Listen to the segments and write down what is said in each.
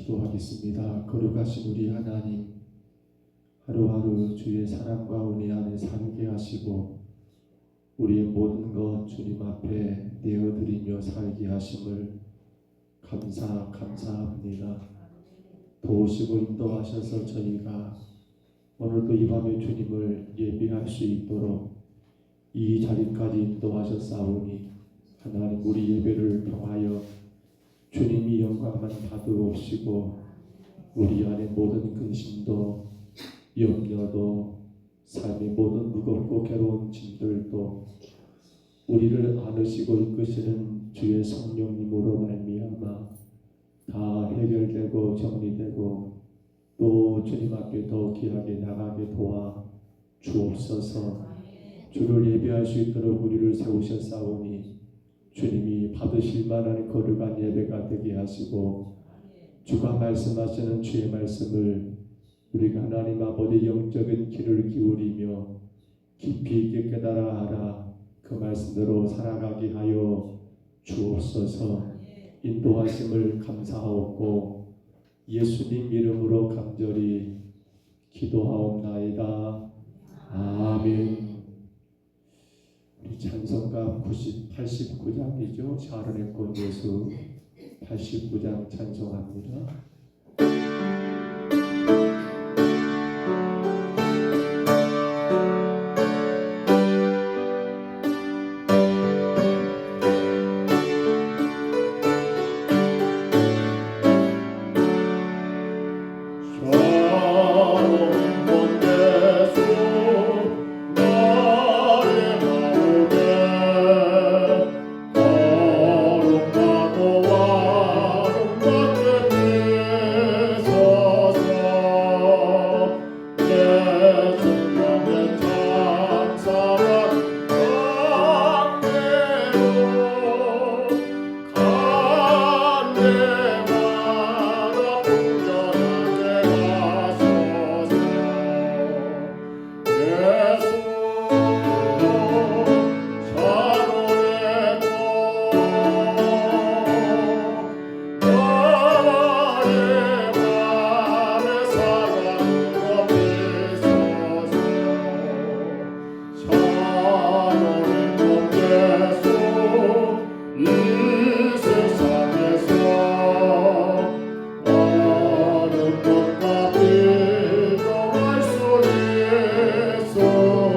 기도하겠습니다. 거룩하신 우리 하나님, 하루하루 주의 사랑과 은혜 안에 살게 하시고 우리의 모든 것 주님 앞에 내어드리며 살게 하심을 감사합니다. 도우시고 인도하셔서 저희가 오늘도 이 밤에 주님을 예배할 수 있도록 이 자리까지 인도하셨사오니 하나님 우리 예배를 통하여 주님이 영광만 받으옵시고 우리 안에 모든 근심도 염려도 삶의 모든 무겁고 괴로운 짐들도 우리를 안으시고 이끄시는 주의 성령님으로 말미암아 다 해결되고 정리되고 또 주님 앞에 더 귀하게 나가게 도와 주옵소서. 주를 예배할 수 있도록 우리를 세우셨사오니 주님이 받으실 만한 거룩한 예배가 되게 하시고 주가 말씀하시는 주의 말씀을 우리가 하나님 아버지 영적인 귀를 기울이며 깊이 있게 깨달아 알아 그 말씀대로 살아가게 하여 주옵소서. 인도하심을 감사하옵고 예수님 이름으로 간절히 기도하옵나이다. 아멘. 우리 찬송가 89장이죠. 샤론의 꽃 예수 89장 찬송합니다. 어느 것과 비교할 수 있어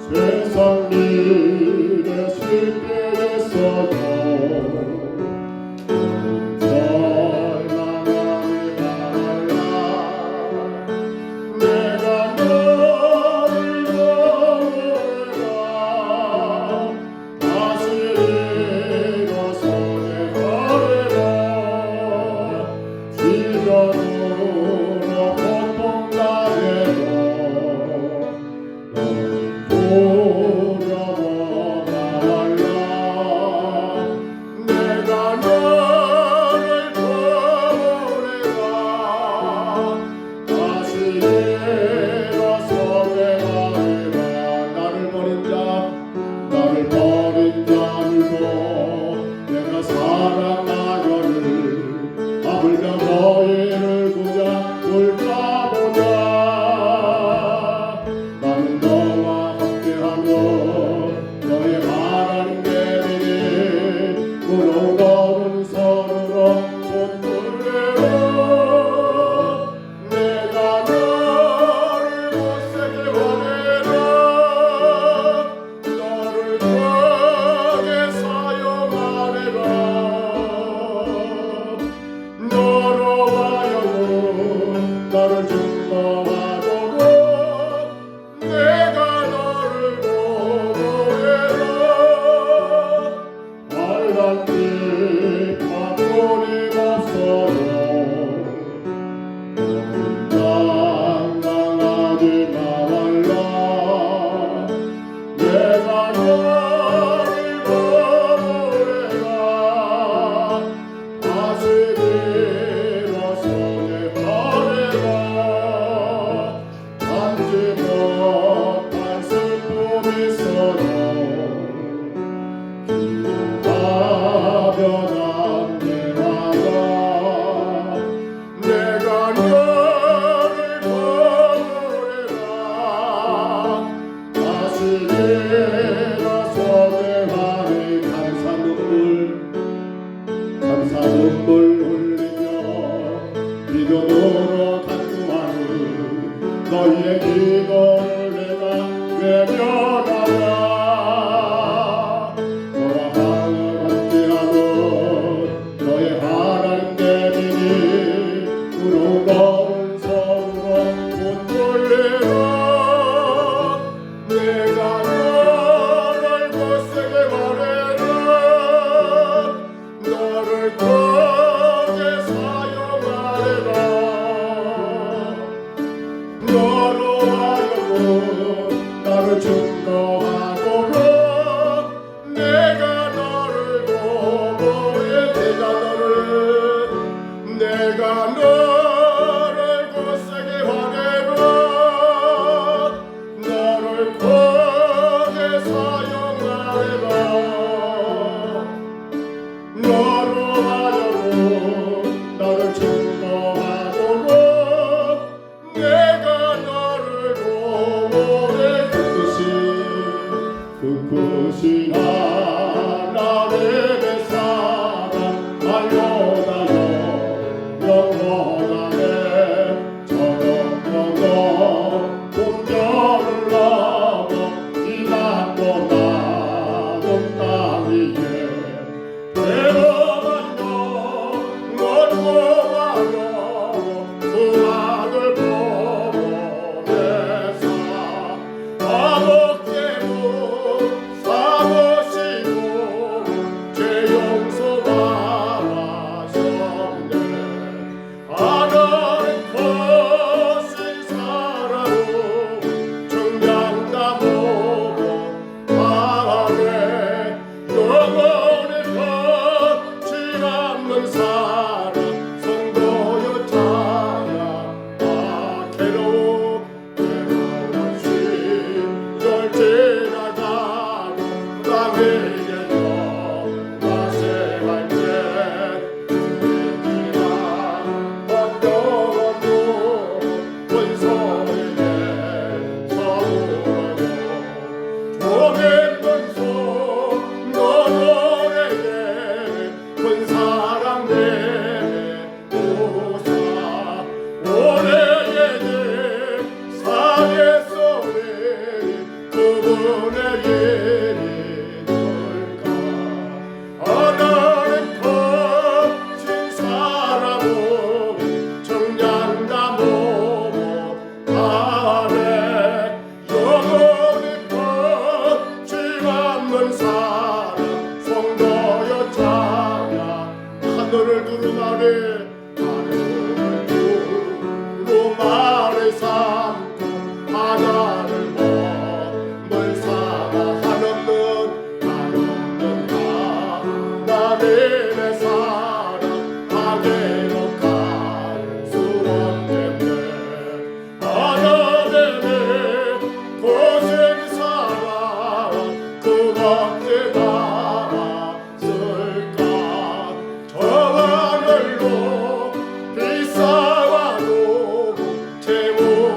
세상 일에 실패했어도 절망하지 말라. 내가 너를 도우리라. 다시 일어서게 하리라. 시련으로 고통당해도 두려워 말라. 내가 너를 도우리라. 다시 일어서게 하리라. 나를 버린 자들도 내가 사랑하거늘 아물며 너희를 구자 돌까보자. 나는 너와 함께하며 너의 하나님 되리니 무너운 오른손으로 붙들리라. 내가 너를 못세게 보내라. 너를 크게 사용하리라. 너로 하여금 나를 증거하도록 내가 너를 보호해라. 빨간 빛 바꾸림 없어도 당당하지 말라. 내가 너를 보호해라. 다시 일어서게 하리라. 참지 못한 슬픔이 있어도 기도하며 담대하라. 내가 너를 보호해라. 다시 일어서게 하리. 감사 눈물 흘리며 믿음으로 간구하는 너희의 기도를 내가 외면하라. 너와 함께하는 너의 하나님 되리니 무너운 오른손으로 붙들리라. 내가 너를 못세게 말해라. 너를 크게 사용하리라. 너로 하여금 나를 증거하도록 내가 너를 보호해. 내가 너를 굳세게 화내라. 너를 크게 사용하리라. 너로 하여금 나를 증거하도록 내가 너를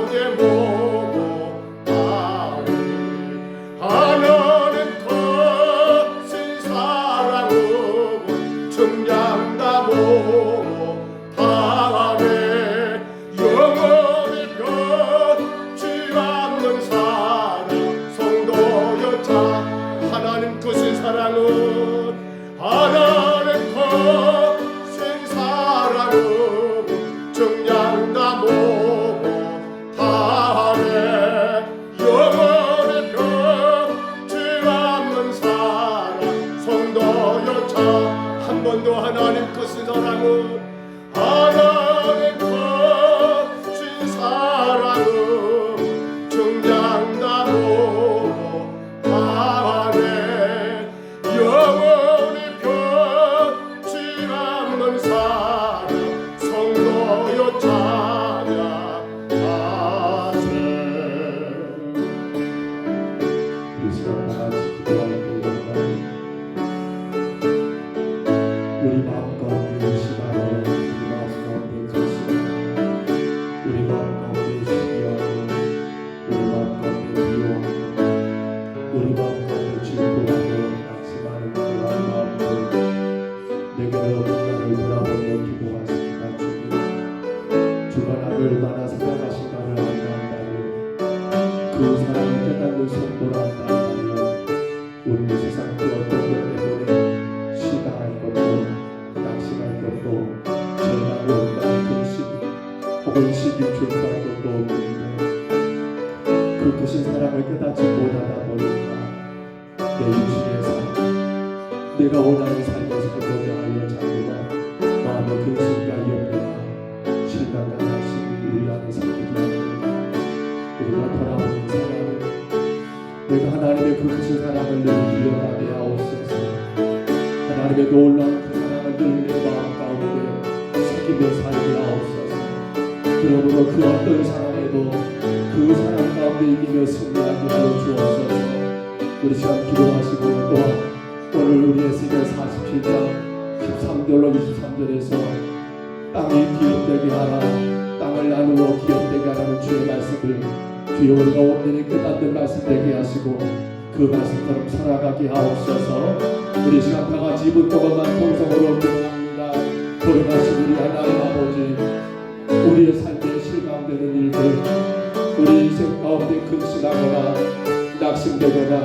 함께 보고 하리 하나님 거신 사랑으로 증량다 보고 하네 영원히 변치 않는 사랑 성도 여자 하나님 거신 사랑은 하나님 거신 사랑으로 증량다 보고 하네 영원히 변치 않는 사랑 성도 여자 한 번도 하나님 거신 사랑은 하나님 거신 사랑은 증량다 보고 하네 영원히 변치 않는 사랑 성도여 찬양하세. 우리 시간 다 같이 기도할 때 우리 마음 가운데 시간을 우리 마음 가운데 가시고 우리 마음 가운데 시기하고 우리 마음 가운데 미워하고 우리 마음 가운데 질투하고 낙심하는 그러한 마음들 내게로 나를 돌아보며 기도하십니다. 주가 나를 얼마나 사랑하신가를 알아간다면 그 사랑을 깨닫는 성도라 한다면 우리는 세상 그 어떤 것 때문에 시당할 것도 낙심할 것도 절망을 온다는 근심 혹은 시기 출발할 것도 없는데 그 크신 사랑을 깨닫지 못하다 보니까 내 육신의 삶 내가 원하는 삶을 살고자 하여 자꾸만 마음의 근심과 염려가 실망과 낙심이 우리 안에 생기게 합니다. 우리가 돌아오는 사랑은 내가 하나님의 그 크신 사랑을 늘 기억하게 하옵소서. 하나님의 놀라운 그 사랑을 늘 내 마음 가운데 새기며 살게 하옵소서. 그러므로 그 어떤 사랑에도 그 사랑 가운데 이기며 승리하게 하여 주옵소서. 우리 시간 기도하시고는 또한 오늘 우리 에스겔 47장 13절로 23절에서 땅이 기업되게 하라 땅을 나누어 기업되게 하라는 주의 말씀을 주여 우리가 온전히 깨닫는 말씀 되게 하시고 그 말씀처럼 살아가게 하옵소서. 우리 시간 다같이 2분 동안만 통성으로 기도합니다. 돌아가신 우리 하나님 아버지 우리의 삶에 실망되는 일들 우리 인생 가운데 근심하거나 낙심되거나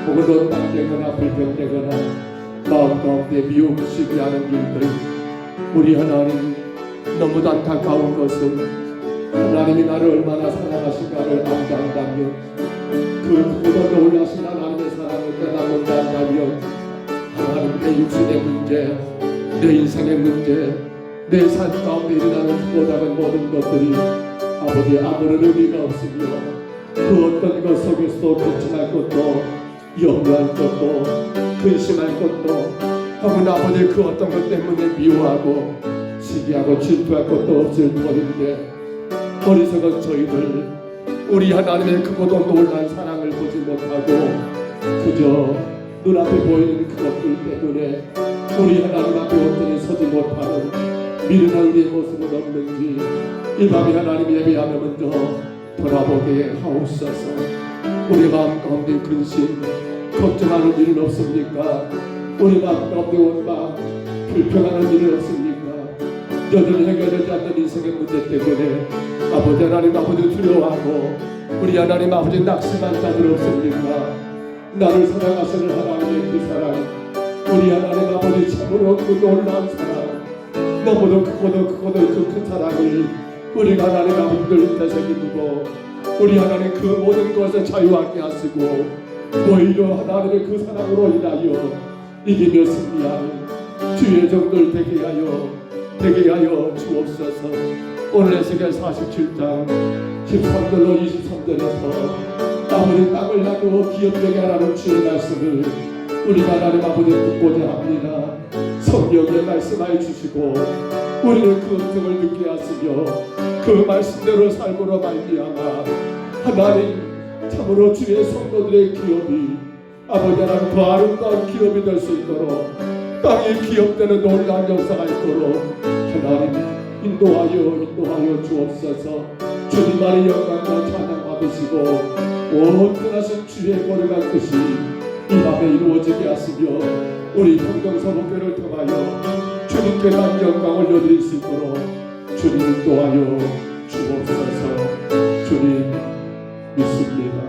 혹은 원망되거나 불평되거나 마음 가운데 미움시게 하는 일들 우리 하나님 너무도 안타까운 것은 하나님이 나를 얼마나 사랑하신가를 안다면 그 크고 놀라신 하나님의 사랑을 깨닫는다 한다면 하나님 내 육신의 문제 내 인생의 문제 내 삶 가운데 일어나는 크고 작은 모든 것들이 아버지 아무런 의미가 없으며 그 어떤 것 속에서도 걱정할 것도 염려할 것도 근심할 것도 혹은 아버지 그 어떤 것 때문에 미워하고 시기하고 질투할 것도 없을 터인데 어리석은 저희들 우리 하나님의 크고도 놀란 사랑을 보지 못하고 그저 눈앞에 보이는 그것들 때문에 우리 하나님 앞에 온전히 서지 못하는 미련한 우리의 모습은 없는지 이 밤에 하나님 예배하며 먼저 돌아보게 하옵소서. 우리 마음 가운데 근심 걱정하는 일은 없습니까? 우리 마음 가운데 원망 불평하는 일은 없습니까? 여전히 해결되지 않는 인생의 문제 때문에 아버지 하나님 아버지 두려워하고 우리 하나님 아버지 낙심한 자들 없습니까? 나를 사랑하시는 하나님의 그 사랑 우리 하나님 아버지 참으로 그 놀라운 사랑 너무도 크고도 그 큰 사랑을 우리가 하나님 아버지들 되새기고 우리 하나님 그 모든 것을 자유하게 하시고 오히려 하나님의 그 사랑으로 인하여 이기며 승리하는 주의 종들 되게 하여 주옵소서. 오늘 에스겔 47장 13절로 23절에서 아버지 땅을 나누어 기업되게 하라는 주의 말씀을 우리가 하나님 아버지 듣고자 합니다. 성경에 말씀하여 주시고 우리는 그 음성을 듣게 하시며 그 말씀대로 삶으로 말미암아 하나님 참으로 주의 성도들의 기업이 아버지 하나님 더 아름다운 기업이 될 수 있도록 땅에 기업되는 놀라운 역사가 있도록 하나님 인도하여 주옵소서. 주 주님만의 영광과 찬양 받으시고 온 끝나신 주의 거룩한 뜻이 이 밤에 이루어지게 하시며 우리 평정서목교를 통하여 주님께 난 영광 올려드릴 수 있도록 주님 인도하여 주옵소서. 주님 믿습니다.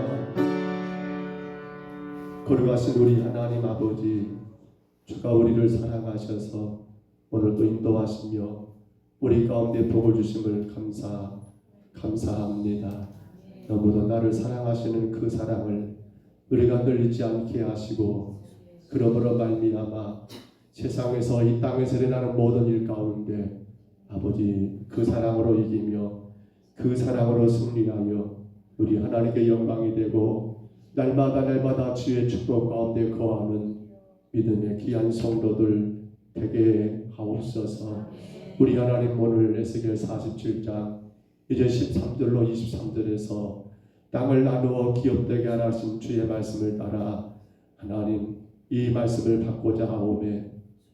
거룩하신 우리 하나님 아버지, 주가 우리를 사랑하셔서 오늘도 인도하시며 우리 가운데 복을 주심을 감사합니다. 너무도 나를 사랑하시는 그 사랑을 우리가 늘 잊지 않게 하시고 그러므로 말미암아 세상에서 이 땅에서 일어나는 모든 일 가운데 아버지 그 사랑으로 이기며 그 사랑으로 승리하여 우리 하나님께 영광이 되고 날마다 주의 축복 가운데 거하는 믿음의 귀한 성도들 되게 하옵소서. 우리 하나님 오늘 에스겔 47장 이제 13절로 23절에서 땅을 나누어 기업되게 하신 주의 말씀을 따라 하나님 이 말씀을 받고자 하오매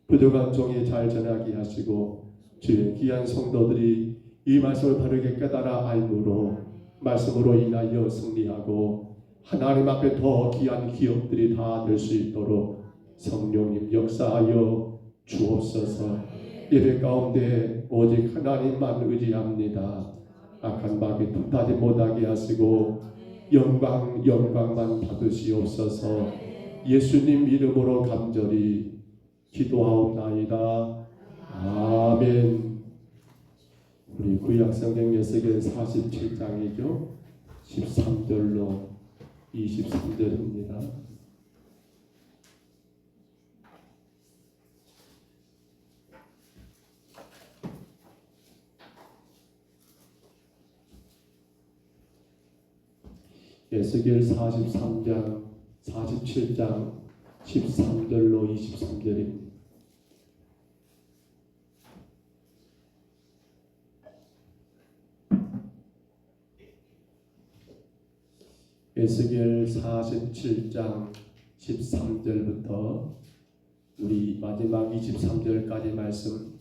부족한 종이 잘 전하게 하시고 주의 귀한 성도들이 이 말씀을 바르게 깨달아 알므로 말씀으로 인하여 승리하고 하나님 앞에 더 귀한 기업들이 다 될 수 있도록 성령님 역사하여 주옵소서. 예배 가운데 오직 하나님만 의지합니다. 악한 마귀 틈타지 못하게 하시고 영광만 받으시옵소서. 예수님 이름으로 간절히 기도하옵나이다. 아멘. 우리 구약성경 에스겔 47장이죠. 13절로 23절입니다. 에스겔 43장 47장 13절로 23절입니다. 에스겔 47장 13절부터 우리 마지막 23절까지 말씀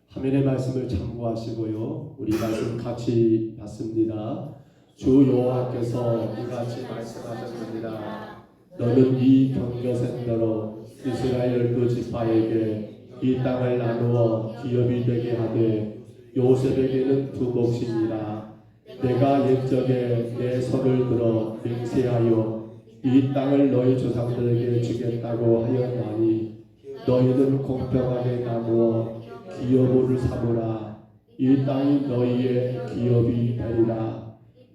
화면의 말씀을 참고하시고요. 우리 말씀 같이 받습니다. 주 여호와께서 이같이 말씀하셨느니라. 너는 이 경계선대로 이스라엘 그 지파에게 이 땅을 나누어 기업이 되게 하되 요셉에게는 두 몫이니라. 내가 옛적에 내 손을 들어 맹세하여 이 땅을 너희 조상들에게 주겠다고 하였나니 너희는 공평하게 나누어 기업으로 삼으라. 이 땅이 너희의 기업이 되리라.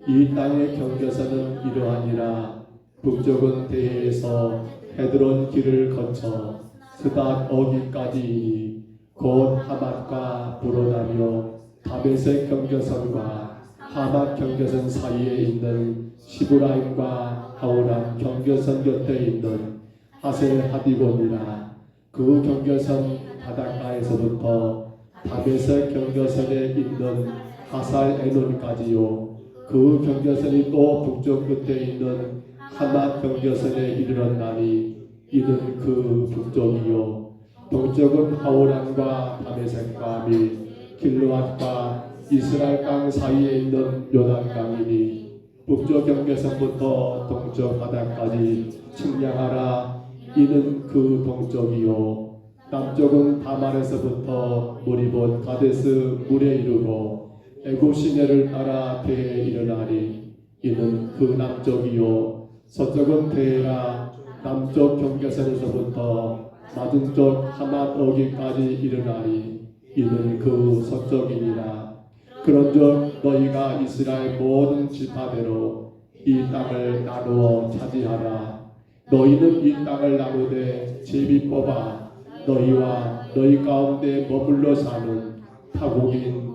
이 땅의 경계선은 이러하니라. 북쪽은 대해에서 헤드론 길을 거쳐 스닷 어기까지이니 곧 하맛과 브로다며 다메섹 경계선과 하맛 경계선 사이에 있는 시브라임과 하오란 경계선 곁에 있는 하셀 하디곤이라. 그 경계선 바닷가에서부터 다메섹 경계선에 있는 하살 에논까지요. 그 경계선이 또 북쪽 끝에 있는 하맛 경계선에 이르렀나니 이는 그 북쪽이요. 동쪽은 하오란과 다메섹과 및 길르앗과 이스라엘 땅 사이에 있는 요단강이니 북쪽 경계선부터 동쪽 바다까지 측량하라. 이는 그 동쪽이요. 남쪽은 다말에서부터 물이 본 가데스 물에 이르고 애굽 시내를 따라 대에 이르나니 이는 그 남쪽이요. 서쪽은 대라 남쪽 경계선에서부터 맞은쪽 하맛 어기까지 이르나니 이는 그 서쪽이니라. 그런즉 너희가 이스라엘 모든 지파대로 이 땅을 나누어 차지하라. 너희는 이 땅을 나누되 제비 뽑아 너희와 너희 가운데 머물러 사는 타국인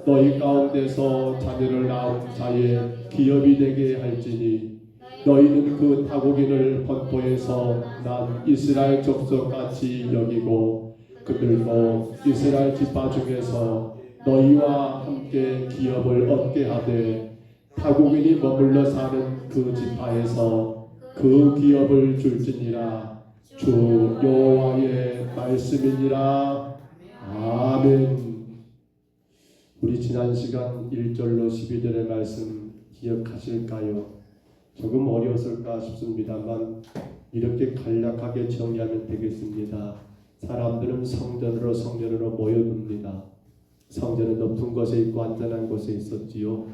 너희 가운데서 자녀를 낳은 자의 기업이 되게 할지니 너희는 그 타국인을 본토에서 난 이스라엘 족속같이 여기고 그들도 이스라엘 지파 중에서 너희와 함께 기업을 얻게 하되 타국인이 머물러 사는 그 지파에서 그 기업을 줄지니라. 주 여호와의 말씀이니라. 아멘. 우리 지난 시간 1절로 12절의 말씀 기억하실까요? 조금 어려웠을까 싶습니다만 이렇게 간략하게 정리하면 되겠습니다. 사람들은 성전으로 모여듭니다. 성전은 높은 곳에 있고 안전한 곳에 있었지요.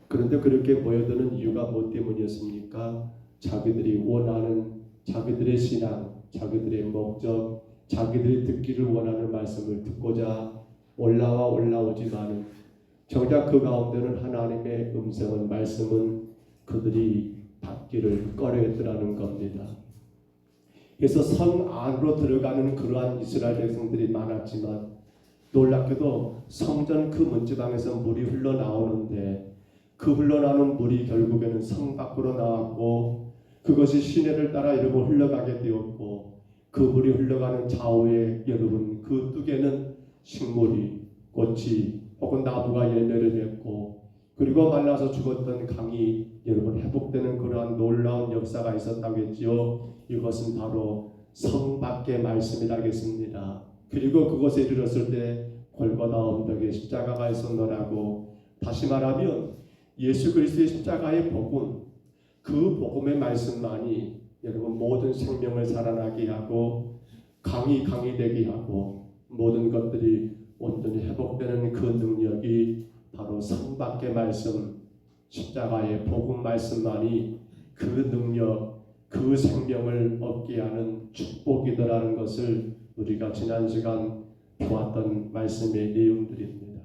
그런데 그렇게 모여드는 이유가 뭐 때문이었습니까? 자기들이 원하는 자기들의 신앙, 자기들의 목적, 자기들이 듣기를 원하는 말씀을 듣고자 올라오지만은 정작 그 가운데는 하나님의 음성은 말씀은 그들이 받기를 꺼려했더라는 겁니다. 그래서 성 안으로 들어가는 그러한 이스라엘 백성들이 많았지만 놀랍게도 성전 그 문지방에서 물이 흘러나오는데 그 흘러나오는 물이 결국에는 성 밖으로 나왔고 그것이 시내를 따라 여러분 흘러가게 되었고 그 물이 흘러가는 좌우에 여러분 그 뚝에는 식물이 꽃이 혹은 나무가 열매를 맺고 그리고 말라서 죽었던 강이 여러분 회복되는 그러한 놀라운 역사가 있었다겠지요. 이것은 바로 성 밖의 말씀이라겠습니다. 그리고 그곳에 이르렀을 때 골고다 언덕에 십자가가 있었노라고. 다시 말하면 예수 그리스도의 십자가의 복음, 그 복음의 말씀만이 여러분 모든 생명을 살아나게 하고 강이 되게 하고 모든 것들이 온전히 회복되는 그 능력이 바로 성 밖의 말씀, 십자가의 복음 말씀만이 그 능력, 그 생명을 얻게 하는 축복이더라는 것을 우리가 지난 시간 보았던 말씀의 내용들입니다.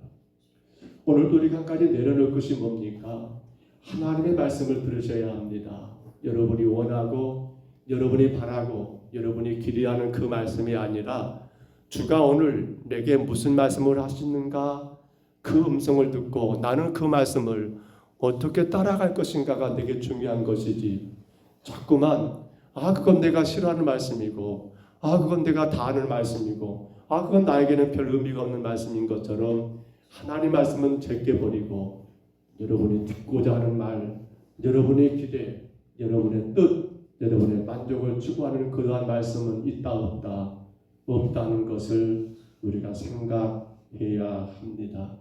오늘도 우리가 한 가지 내려놓을 것이 뭡니까? 하나님의 말씀을 들으셔야 합니다. 여러분이 원하고 여러분이 바라고 여러분이 기대하는 그 말씀이 아니라 주가 오늘 내게 무슨 말씀을 하시는가 그 음성을 듣고 나는 그 말씀을 어떻게 따라갈 것인가가 되게 중요한 것이지 자꾸만 그건 내가 싫어하는 말씀이고 그건 내가 다 아는 말씀이고 그건 나에게는 별 의미가 없는 말씀인 것처럼 하나님 말씀은 제껴버리고 여러분이 듣고자 하는 말, 여러분의 기대, 여러분의 뜻, 여러분의 만족을 추구하는 그러한 말씀은 있다 없다 없다는 것을 우리가 생각해야 합니다.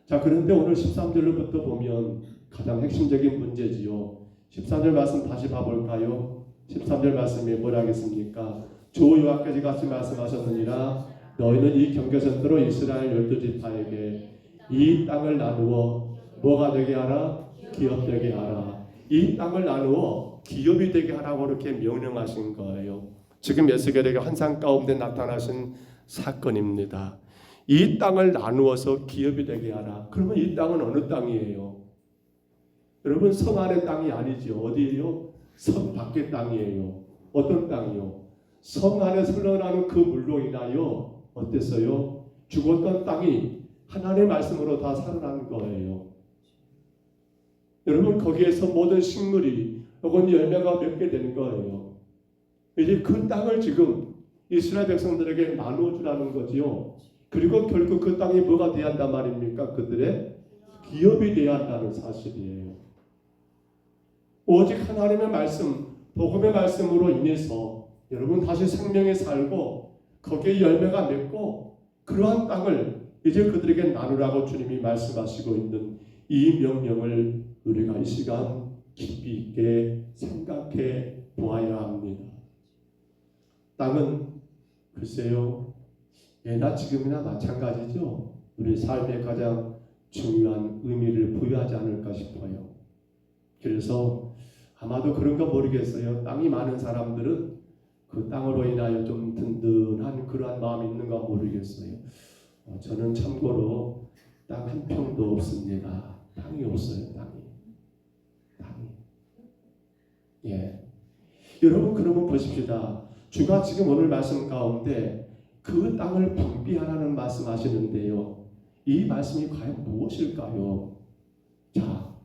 자, 그런데 오늘 13절로부터 보면 가장 핵심적인 문제지요. 13절 말씀 다시 봐볼까요? 13절 말씀이 뭐라 하겠습니까? 주 여호와께서 같이 말씀하셨느니라 너희는 이 경계선대로 이스라엘 12지파에게 이 땅을 나누어 뭐가 되게 하라? 기업되게 하라. 이 땅을 나누어 기업이 되게 하라고 이렇게 명령하신 거예요. 지금 에스겔에게 환상 가운데 나타나신 사건입니다. 이 땅을 나누어서 기업이 되게 하라. 그러면 이 땅은 어느 땅이에요? 여러분 성 안의 땅이 아니죠. 어디예요? 성 밖의 땅이에요. 어떤 땅이요? 성 안에 흘러나오는 그 물로 인하여 어땠어요? 죽었던 땅이 하나님의 말씀으로 다 살아난 거예요. 여러분 거기에서 모든 식물이 혹은 열매가 맺게 되는 거예요. 이제 그 땅을 지금 이스라엘 백성들에게 나눠주라는 거지요. 그리고 결국 그 땅이 뭐가 돼야 한단 말입니까? 그들의 기업이 돼야 한다는 사실이에요. 오직 하나님의 말씀, 복음의 말씀으로 인해서 여러분 다시 생명에 살고 거기에 열매가 맺고 그러한 땅을 이제 그들에게 나누라고 주님이 말씀하시고 있는 이 명령을 우리가 이 시간 깊이 있게 생각해 보아야 합니다. 땅은 글쎄요, 예나 지금이나 마찬가지죠. 우리 삶의 가장 중요한 의미를 부여하지 않을까 싶어요. 그래서 아마도 그런가 모르겠어요. 땅이 많은 사람들은 그 땅으로 인하여 좀 든든한 그러한 마음이 있는가 모르겠어요. 저는 참고로 땅 한 평도 없습니다. 땅이 없어요. 땅이. 예. 여러분 그러면 보십시다. 주가 지금 오늘 말씀 가운데 그 땅을 분비하라는 말씀하시는데요. 이 말씀이 과연 무엇일까요? 자,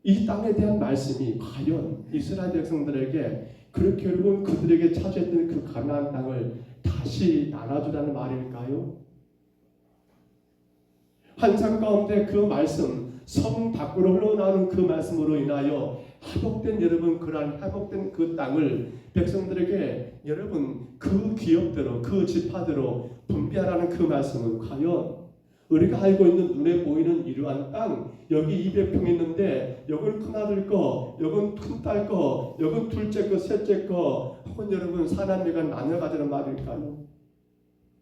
이 땅에 대한 말씀이 과연 이스라엘 백성들에게 그렇게 여러분 그들에게 차지했던 그 가나안 땅을 다시 나눠주라는 말일까요? 환상 가운데 그 말씀, 성 밖으로 흘러나오는 그 말씀으로 인하여 회복된 여러분 그러한 회복된 그 땅을 백성들에게 여러분 그 기업대로 그 지파대로 분배하라는 그 말씀은 과연 우리가 알고 있는 눈에 보이는 이러한 땅, 여기 200평 있는데 여건 큰아들 거, 여건 큰딸 거, 여건 둘째 거, 셋째 거, 혹은 여러분 사남매가 나눠 가지는 말일까요?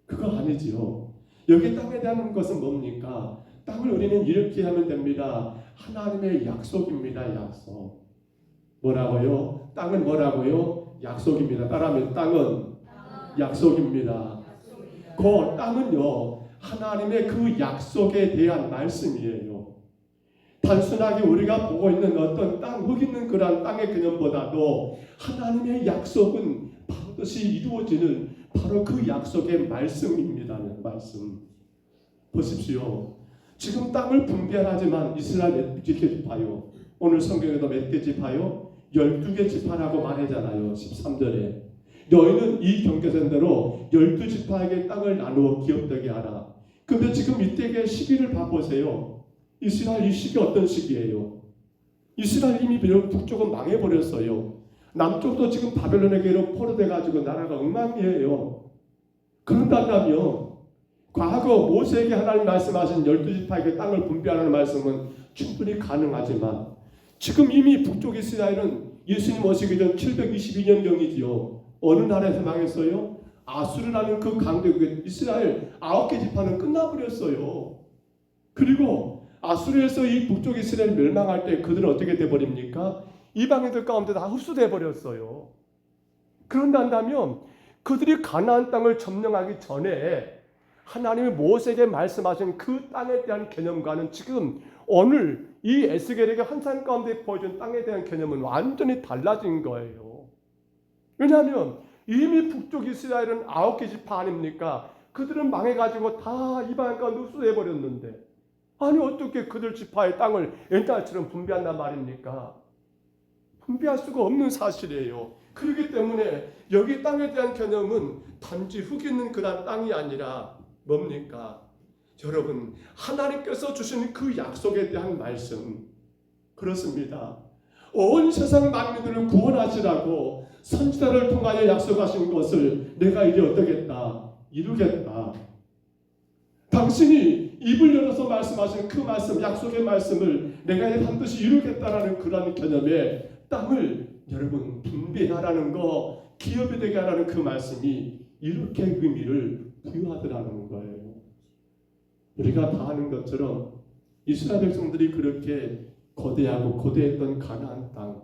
그거 아니지요. 여기 땅에 대한 것은 뭡니까? 땅을 우리는 이렇게 하면 됩니다. 하나님의 약속입니다. 약속. 뭐라고요? 땅은 뭐라고요? 약속입니다. 따라하면 땅은 약속입니다. 그 땅은요, 하나님의 그 약속에 대한 말씀이에요. 단순하게 우리가 보고 있는 어떤 땅, 흙 있는 그러한 땅의 개념보다도 하나님의 약속은 반드시 이루어지는 바로 그 약속의 말씀입니다. 말씀. 보십시오. 지금 땅을 분별하지만 이스라엘 몇 개 지파요? 오늘 성경에도 몇 개 지파요? 12개 지파라고 말하잖아요. 13절에. 너희는 이 경계선대로 12지파에게 땅을 나누어 기업되게 하라. 근데 지금 이때의 시기를 봐보세요. 이스라엘 이 시기 어떤 시기예요? 이스라엘 이미 북쪽은 망해버렸어요. 남쪽도 지금 바벨론에게로 포로돼가지고 나라가 엉망이에요. 그런다면 과거 모세에게 하나님 말씀하신 12지파에게 땅을 분배하는 말씀은 충분히 가능하지만 지금 이미 북쪽 이스라엘은 예수님 오시기 전 722년경이지요. 어느 나라에서 망했어요? 아수르라는 그 강대 이스라엘 9개 지파는 끝나버렸어요. 그리고 아수르에서 이 북쪽 이스라엘 멸망할 때 그들은 어떻게 돼버립니까? 이방인들 가운데 다 흡수돼 버렸어요. 그런다면 그들이 가나안 땅을 점령하기 전에 하나님이 모세에게 말씀하신 그 땅에 대한 개념과는 지금 오늘 이 에스겔에게 환상 가운데 보여준 땅에 대한 개념은 완전히 달라진 거예요. 왜냐하면 이미 북쪽 이스라엘은 9개 지파 아닙니까? 그들은 망해가지고 다 이방 가운데 흡수해버렸는데 아니 어떻게 그들 지파의 땅을 옛날처럼 분배한단 말입니까? 분배할 수가 없는 사실이에요. 그렇기 때문에 여기 땅에 대한 개념은 단지 흙 있는 그런 땅이 아니라 뭡니까? 여러분 하나님께서 주신 그 약속에 대한 말씀 그렇습니다. 온 세상 만민들을 구원하시라고 선지자를 통하여 약속하신 것을 내가 이제 어떠겠다? 이루겠다. 당신이 입을 열어서 말씀하신 그 말씀, 약속의 말씀을 내가 반드시 이루겠다라는 그런 개념의 땅을 여러분 분배하라는 거, 기업이 되게 하라는 그 말씀이 이렇게 의미를 부여하더라는 거예요. 우리가 다 아는 것처럼 이스라엘 백성들이 그렇게 거대하고 고대했던 가나안 땅,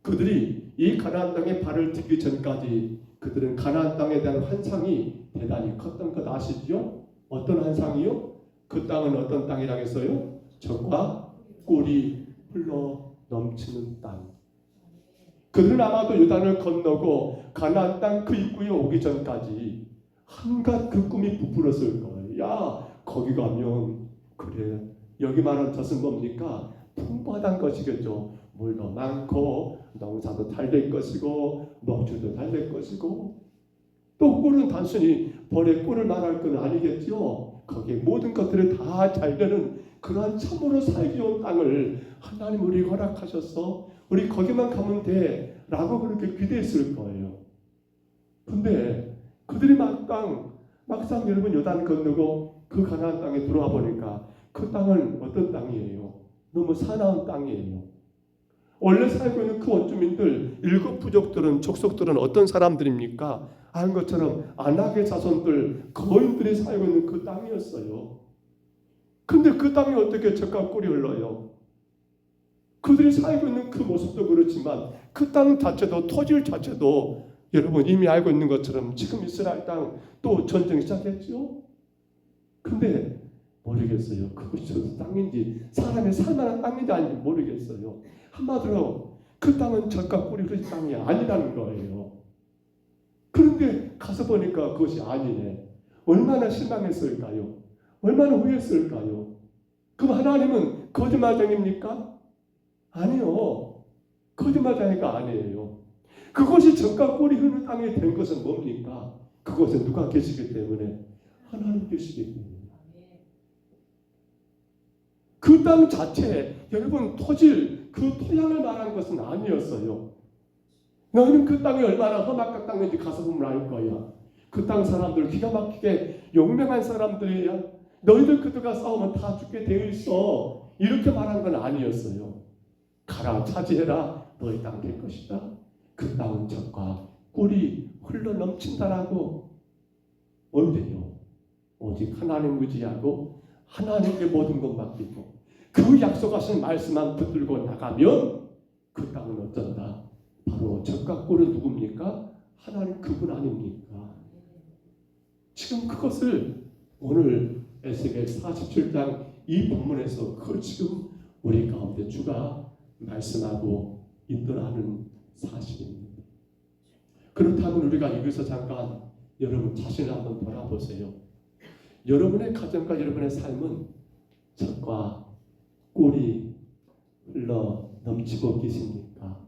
그들이 이 가나안 땅에 발을 딛기 전까지 그들은 가나안 땅에 대한 환상이 대단히 컸던 것 아시죠? 어떤 환상이요? 그 땅은 어떤 땅이라고 했어요? 젖과 꿀이 흘러 넘치는 땅. 그들은 아마도 요단을 건너고 가나안 땅 그 입구에 오기 전까지 한갓 그 꿈이 부풀었을 거예요. 야, 거기 가면 그래. 여기 말하는 젖은 뭡니까? 풍부하다는 것이겠죠. 물도 많고 농사도 잘 될 것이고 먹주도 잘 될 것이고 또 꿀은 단순히 벌의 꿀을 말할 건 아니겠죠. 거기에 모든 것들이 다 잘 되는 그러한 참으로 살기 좋은 땅을 하나님 우리 허락하셔서 우리 거기만 가면 돼 라고 그렇게 기대했을 거예요. 근데 그들이 막상 여러분 요단 건너고 그 가나안 땅에 들어와 보니까 그 땅은 어떤 땅이에요? 너무 사나운 땅이에요. 원래 살고 있는 그 원주민들, 7 부족들은 족속들은 어떤 사람들입니까? 아는 것처럼 안악의 자손들, 거인들이 살고 있는 그 땅이었어요. 근데 그 땅이 어떻게 젖과 꿀이 흘러요? 그들이 살고 있는 그 모습도 그렇지만 그 땅 자체도 토지 자체도 여러분 이미 알고 있는 것처럼 지금 이스라엘 땅 또 전쟁 시작했죠. 근데 모르겠어요. 그것이 땅인지 사람이 살만한 땅인지 아닌지 모르겠어요. 한마디로 그 땅은 젖과 꿀이 흐르는 땅이 아니라는 거예요. 그런데 가서 보니까 그것이 아니네. 얼마나 실망했을까요? 얼마나 후회했을까요? 그럼 하나님은 거짓말쟁입니까? 아니요. 거짓말쟁이가 아니에요. 그것이 젖과 꿀이 흐르는 땅이 된 것은 뭡니까? 그것에 누가 계시기 때문에? 하나님 계시기 때문에. 그 땅 자체, 여러분 토질, 그 토양을 말하는 것은 아니었어요. 너희는 그 땅이 얼마나 험악한 땅인지 가서 보면 알 거야. 그 땅 사람들 기가 막히게 용맹한 사람들이야. 너희들 그들과 싸우면 다 죽게 되어 있어. 이렇게 말한 건 아니었어요. 가라, 차지해라. 너희 땅 될 것이다. 그 땅은 적과 꿀이 흘러 넘친다라고. 언제요? 오직 하나님 의지하고 하나님께 모든 것 맡기고 그 약속하신 말씀만 붙들고 나가면 그 땅은 어쩐다. 바로 적과 꿀은 누굽니까? 하나님 그분 아닙니까? 지금 그것을 오늘 에스겔 47장 이 본문에서 그걸 지금 우리 가운데 주가 말씀하고 있더라는 사실입니다. 그렇다면 우리가 여기서 잠깐 여러분 자신을 한번 돌아보세요. 여러분의 가정과 여러분의 삶은 적과 꿀이 흘러 넘치고 계십니까?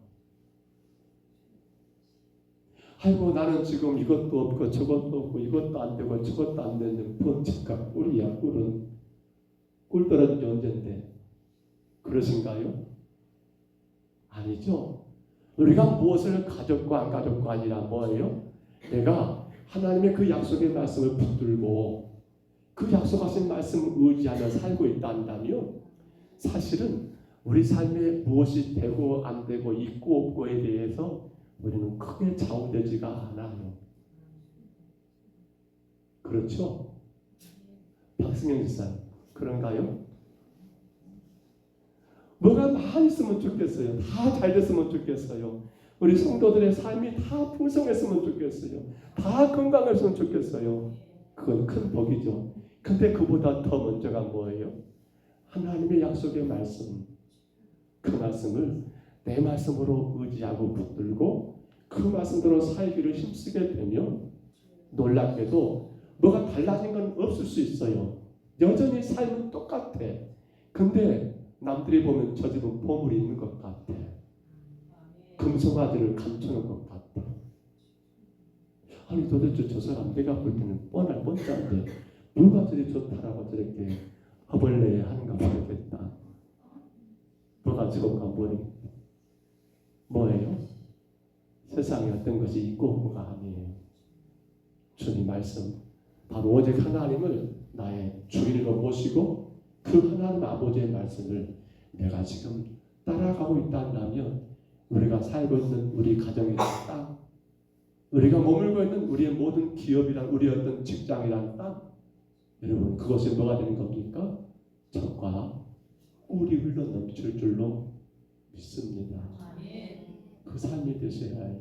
아이고 나는 지금 이것도 없고 저것도 없고 이것도 안 되고 저것도 안 되는 번쩍과 꿀이야. 꿀은 꿀 떨어진 지 언젠데 그러신가요? 아니죠. 우리가 무엇을 가졌고 안 가졌고 아니라 뭐예요? 내가 하나님의 그 약속의 말씀을 붙들고 그 약속하신 말씀을 의지하며 살고 있다 한다면 사실은 우리 삶에 무엇이 되고 안 되고 있고 없고에 대해서 우리는 크게 좌우되지가 않아요. 그렇죠? 박승영 지사님 그런가요? 뭐가 많이 있으면 좋겠어요. 다 잘 됐으면 좋겠어요. 우리 성도들의 삶이 다 풍성했으면 좋겠어요. 다 건강했으면 좋겠어요. 그건 큰 복이죠. 근데 그보다 더 먼저가 뭐예요? 하나님의 약속의 말씀, 그 말씀을 내 말씀으로 의지하고 붙들고 그 말씀대로 살기를 힘쓰게 되면 놀랍게도 뭐가 달라진 건 없을 수 있어요. 여전히 삶은 똑같아. 근데 남들이 보면 저 집은 보물이 있는 것 같아. 금송아지를 감추는 것 같아. 아니 도대체 저 사람 내가 볼 때는 뻔할 뻔짠데 누가 저리 좋다라고 저렇게 허벌내야 하는가 모르겠다. 뭐가 저건가 모르겠다. 뭐예요? 세상에 어떤 것이 있고 없고가 아니에요. 주님 말씀 바로 오직 하나님을 나의 주인으로 모시고 그 하나님 아버지의 말씀을 내가 지금 따라가고 있다면 우리가 살고 있는 우리 가정이란 땅, 우리가 머물고 있는 우리의 모든 기업이란 우리 어떤 직장이란 땅, 여러분 그것이 뭐가 되는 겁니까? 적과 꿀이 흘러 넘칠 줄로 믿습니다. 그 삶이 되셔야 해요.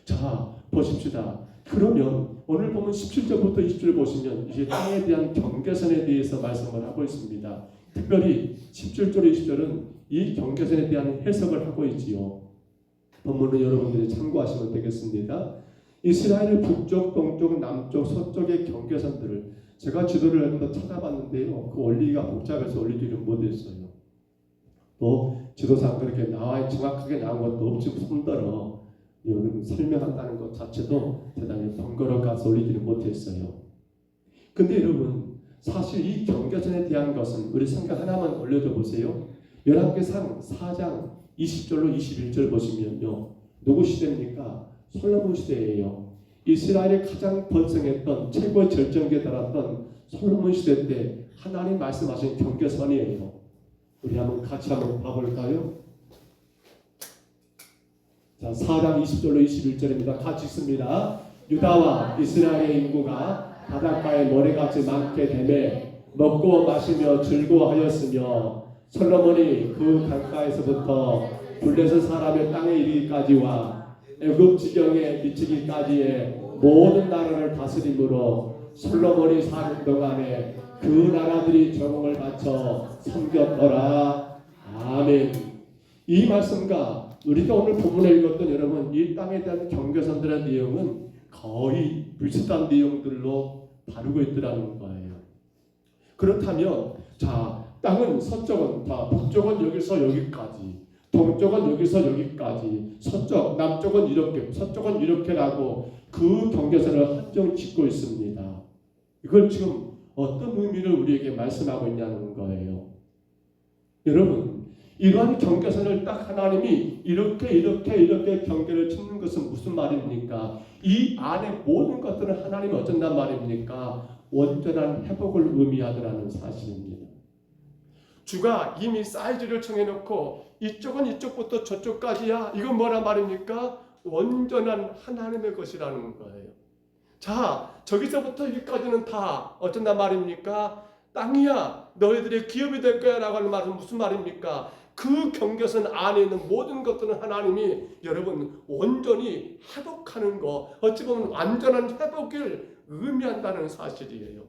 자 보십시다. 그러면 오늘 보면 17절부터 20절 보시면 이제 땅에 대한 경계선에 대해서 말씀을 하고 있습니다. 특별히 17절 20절은 이 경계선에 대한 해석을 하고 있지요. 본문은 여러분들이 참고하시면 되겠습니다. 이스라엘의 북쪽, 동쪽, 남쪽, 서쪽의 경계선들을 제가 지도를 한번 찾아봤는데요. 그 원리가 복잡해서 원리들은 못했어요. 또 지도상 그렇게 정확하게 나온 것도 없이 손들어 여러분 설명한다는 것 자체도 대단히 번거로워서 올리지는 못했어요. 근데 여러분 사실 이 경계선에 대한 것은 우리 성경 하나만 올려줘 보세요. 열왕기상 4장 20절로 21절 보시면요. 누구 시대입니까? 솔로몬 시대예요. 이스라엘이 가장 번성했던 최고의 절정기에 달았던 솔로몬 시대 때 하나님 말씀하신 경계선이에요. 우리 같이 한번 봐볼까요? 자, 4장 20절로 21절입니다. 같이 읽습니다. 유다와 이스라엘의 인구가 바닷가에 모래같이 많게 되매 먹고 마시며 즐거워하였으며 솔로몬이 그 강가에서부터 블레셋 사람의 땅에 이르기까지와 애굽 지경에 미치기까지의 모든 나라를 다스림으로 솔로몬이 사는 동안에 그 나라들이 정성을 바쳐 섬겼더라. 아멘. 이 말씀과 우리가 오늘 본문에 읽었던 여러분 이 땅에 대한 경계선들의 내용은 거의 비슷한 내용들로 다루고 있더라는 거예요. 그렇다면 자 땅은 서쪽은 다 북쪽은 여기서 여기까지, 동쪽은 여기서 여기까지, 서쪽 남쪽은 이렇게, 서쪽은 이렇게라고 그 경계선을 한정 짓고 있습니다. 이걸 지금 어떤 의미를 우리에게 말씀하고 있냐는 거예요. 여러분 이러한 경계선을 딱 하나님이 이렇게 경계를 짓는 것은 무슨 말입니까? 이 안에 모든 것들은 하나님이 어쩐단 말입니까? 온전한 회복을 의미하더라는 사실입니다. 주가 이미 사이즈를 정해놓고 이쪽은 이쪽부터 저쪽까지야. 이건 뭐란 말입니까? 온전한 하나님의 것이라는 거예요. 자, 저기서부터 여기까지는 다 어쩐단 말입니까? 땅이야. 너희들의 기업이 될 거야 라고 하는 말은 무슨 말입니까? 그 경계선 안에 있는 모든 것들은 하나님이 여러분 온전히 회복하는 거, 어찌 보면 완전한 회복을 의미한다는 사실이에요.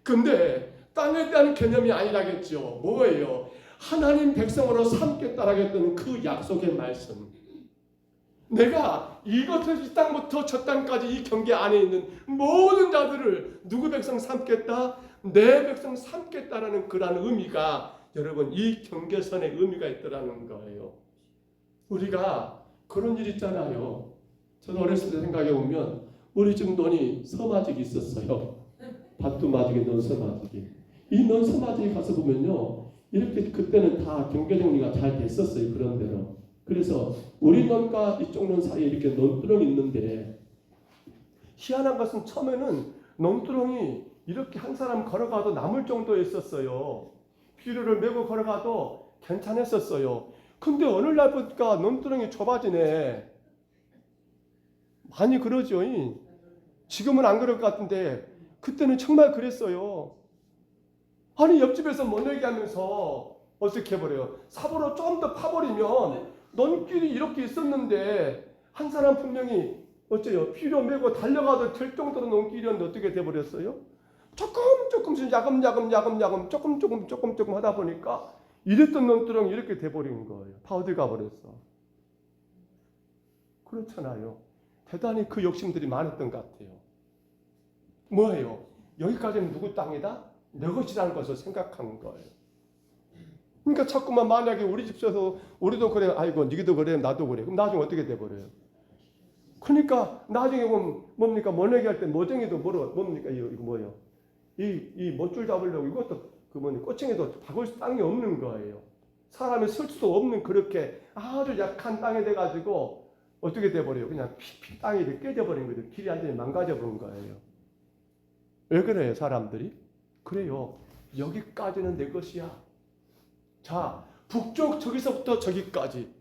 근데 땅에 대한 개념이 아니라겠죠. 뭐예요? 하나님 백성으로 삼겠다라고 그 약속의 말씀. 내가 이것을 이 땅부터 저 땅까지 이 경계 안에 있는 모든 자들을 누구 백성 삼겠다? 내 백성 삼겠다라는 그러한 의미가 여러분 이 경계선에 의미가 있더라는 거예요. 우리가 그런 일 있잖아요. 저는 어렸을 때 생각해 보면 우리 집 논이 서마직이 있었어요. 밭도 마직에 논 서마직이. 이 논 서마직에 가서 보면요. 이렇게 그때는 다 경계 정리가 잘 됐었어요. 그런 대로. 그래서 우리 논과 이쪽 논 사이에 이렇게 논두렁이 있는데 희한한 것은 처음에는 논두렁이 이렇게 한 사람 걸어가도 남을 정도였었어요. 비료를 메고 걸어가도 괜찮았었어요. 근데 어느 날 보니까 논두렁이 좁아지네. 많이 그러죠. 지금은 안 그럴 것 같은데 그때는 정말 그랬어요. 아니 옆집에서 못 얘기하면서 어떻게 해버려요. 삽으로 좀 더 파버리면 논길이 이렇게 있었는데 한 사람 분명히 어째요. 비료 메고 달려가도 될 정도로 논길이었는데 어떻게 돼버렸어요? 조금씩 야금 조금 하다 보니까 이랬던 논두렁이 이렇게 돼버린 거예요. 다 어디 가버렸어. 그렇잖아요. 대단히 그 욕심들이 많았던 것 같아요. 뭐예요? 여기까지는 누구 땅이다? 내 것이라는 것을 생각하는 거예요. 그러니까 자꾸만 만약에 우리 집에서 우리도 그래, 아이고 니도 그래, 나도 그래. 그럼 나중에 어떻게 돼버려요? 그러니까 나중에 보면 뭡니까? 모내기 할 때 모쟁이도 뭡니까? 이거 뭐예요? 이 못줄 잡으려고 이것도 꼬챙이도 박을 땅이 없는 거예요. 사람이 쓸 수도 없는 그렇게 아주 약한 땅이 돼가지고 어떻게 돼버려요? 그냥 피피 땅이 이렇게 깨져버린 거죠. 길이 완전히 망가져버린 거예요. 왜 그래요, 사람들이? 그래요. 여기까지는 내 것이야. 자, 북쪽 저기서부터 저기까지.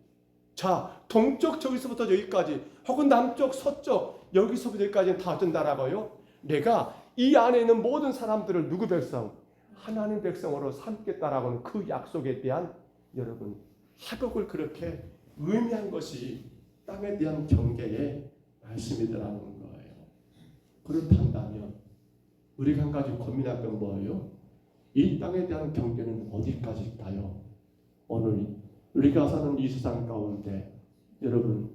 자, 동쪽 저기서부터 여기까지. 혹은 남쪽, 서쪽 여기서부터 여기까지는 다 된다라고요. 내가 이 안에 있는 모든 사람들을 누구 백성? 하나님 백성으로 삼겠다라고는 그 약속에 대한 여러분 회복을 그렇게 의미한 것이 땅에 대한 경계의 말씀이더라는 거예요. 그렇다면 우리가 한 가지 고민할 건 뭐예요? 이 땅에 대한 경계는 어디까지일까요? 오늘 우리가 사는 이 세상 가운데 여러분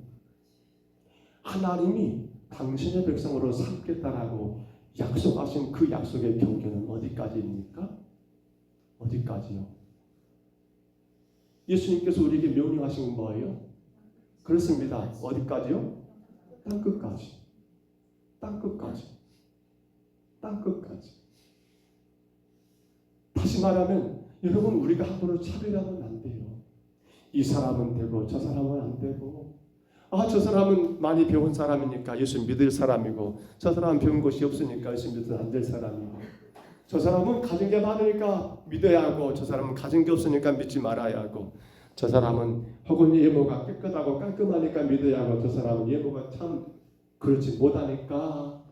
하나님이 당신의 백성으로 삼겠다라고 약속하신 그 약속의 경계는 어디까지입니까? 어디까지요? 예수님께서 우리에게 명령하신 건 뭐예요? 그렇습니다. 어디까지요? 땅끝까지. 땅끝까지. 땅끝까지. 다시 말하면 여러분 우리가 함부로 차별하면 안 돼요. 이 사람은 되고 저 사람은 안 되고 저 사람은 많이 배운 사람이니까 예수 믿을 사람이고 저 사람은 배운 것이 없으니까 예수 믿으면 안 될 사람이고 저 사람은 가진 게 많으니까 믿어야 하고 저 사람은 가진 게 없으니까 믿지 말아야 하고 저 사람은 혹은 예모가 깨끗하고 깔끔하니까 믿어야 하고 저 사람은 예모가 참 그렇지 못하니까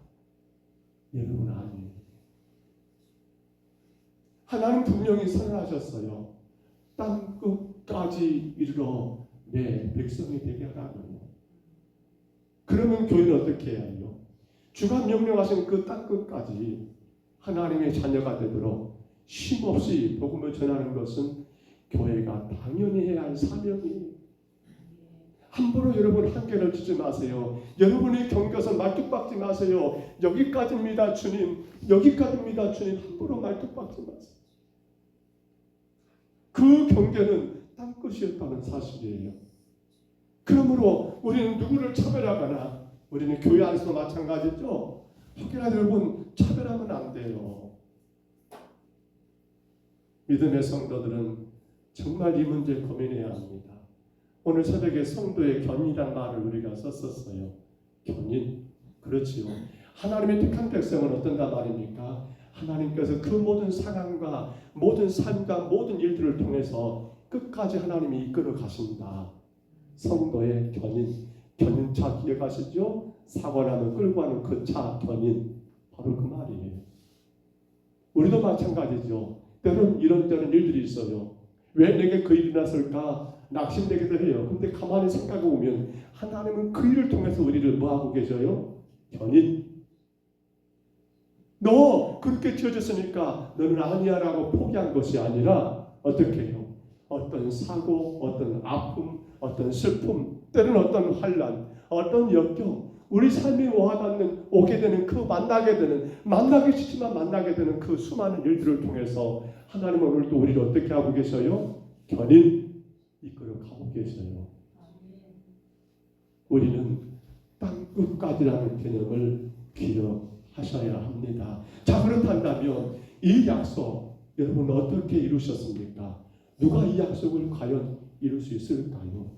여러분 아니에요. 하나님 분명히 선언하셨어요. 땅 끝까지 이르러 내 백성이 되게 하라고요. 그러면 교회는 어떻게 해야 해요? 주가 명령하신 그 땅 끝까지 하나님의 자녀가 되도록 쉼없이 복음을 전하는 것은 교회가 당연히 해야 할 사명이에요. 함부로 여러분 한계를 주지 마세요. 여러분의 경계선 말뚝박지 마세요. 여기까지입니다 주님. 여기까지입니다 주님. 함부로 말뚝박지 마세요. 그 경계는 땅끝이었다는 사실이에요. 그러므로 우리는 누구를 차별하거나 우리는 교회 안에서도 마찬가지죠. 혹여나 여러분 차별하면 안 돼요. 믿음의 성도들은 정말 이 문제 고민해야 합니다. 오늘 새벽에 성도의 견인이란 말을 우리가 썼었어요. 견인. 그렇지요. 하나님의 택한 백성은 어떤가 말입니까? 하나님께서 그 모든 상황과 모든 삶과 모든 일들을 통해서 끝까지 하나님이 이끌어 가신다. 성도의 견인차 기억하시죠? 사고 나면 끌고 가는 그 차 견인. 바로 그 말이에요. 우리도 마찬가지죠. 때론 이런저런 일들이 있어요. 왜 내게 그 일이 났을까? 낙심되기도 해요. 근데 가만히 생각해 보면 하나님은 그 일을 통해서 우리를 뭐하고 계셔요? 견인. 너 그렇게 지어졌으니까 너는 아니야 라고 포기한 것이 아니라 어떻게 해요? 어떤 사고, 어떤 아픔, 어떤 슬픔, 때로는 어떤 환난, 어떤 역경, 우리 삶이 오게 되는 그 만나기 싫지만 만나게 되는 그 수많은 일들을 통해서 하나님은 오늘도 우리를 어떻게 하고 계셔요? 견인 이끌어 가고 계셔요. 우리는 땅 끝까지라는 개념을 기억하셔야 합니다. 자, 그렇다면 이 약속 여러분 어떻게 이루셨습니까? 누가 이 약속을 과연 이룰 수 있을까요?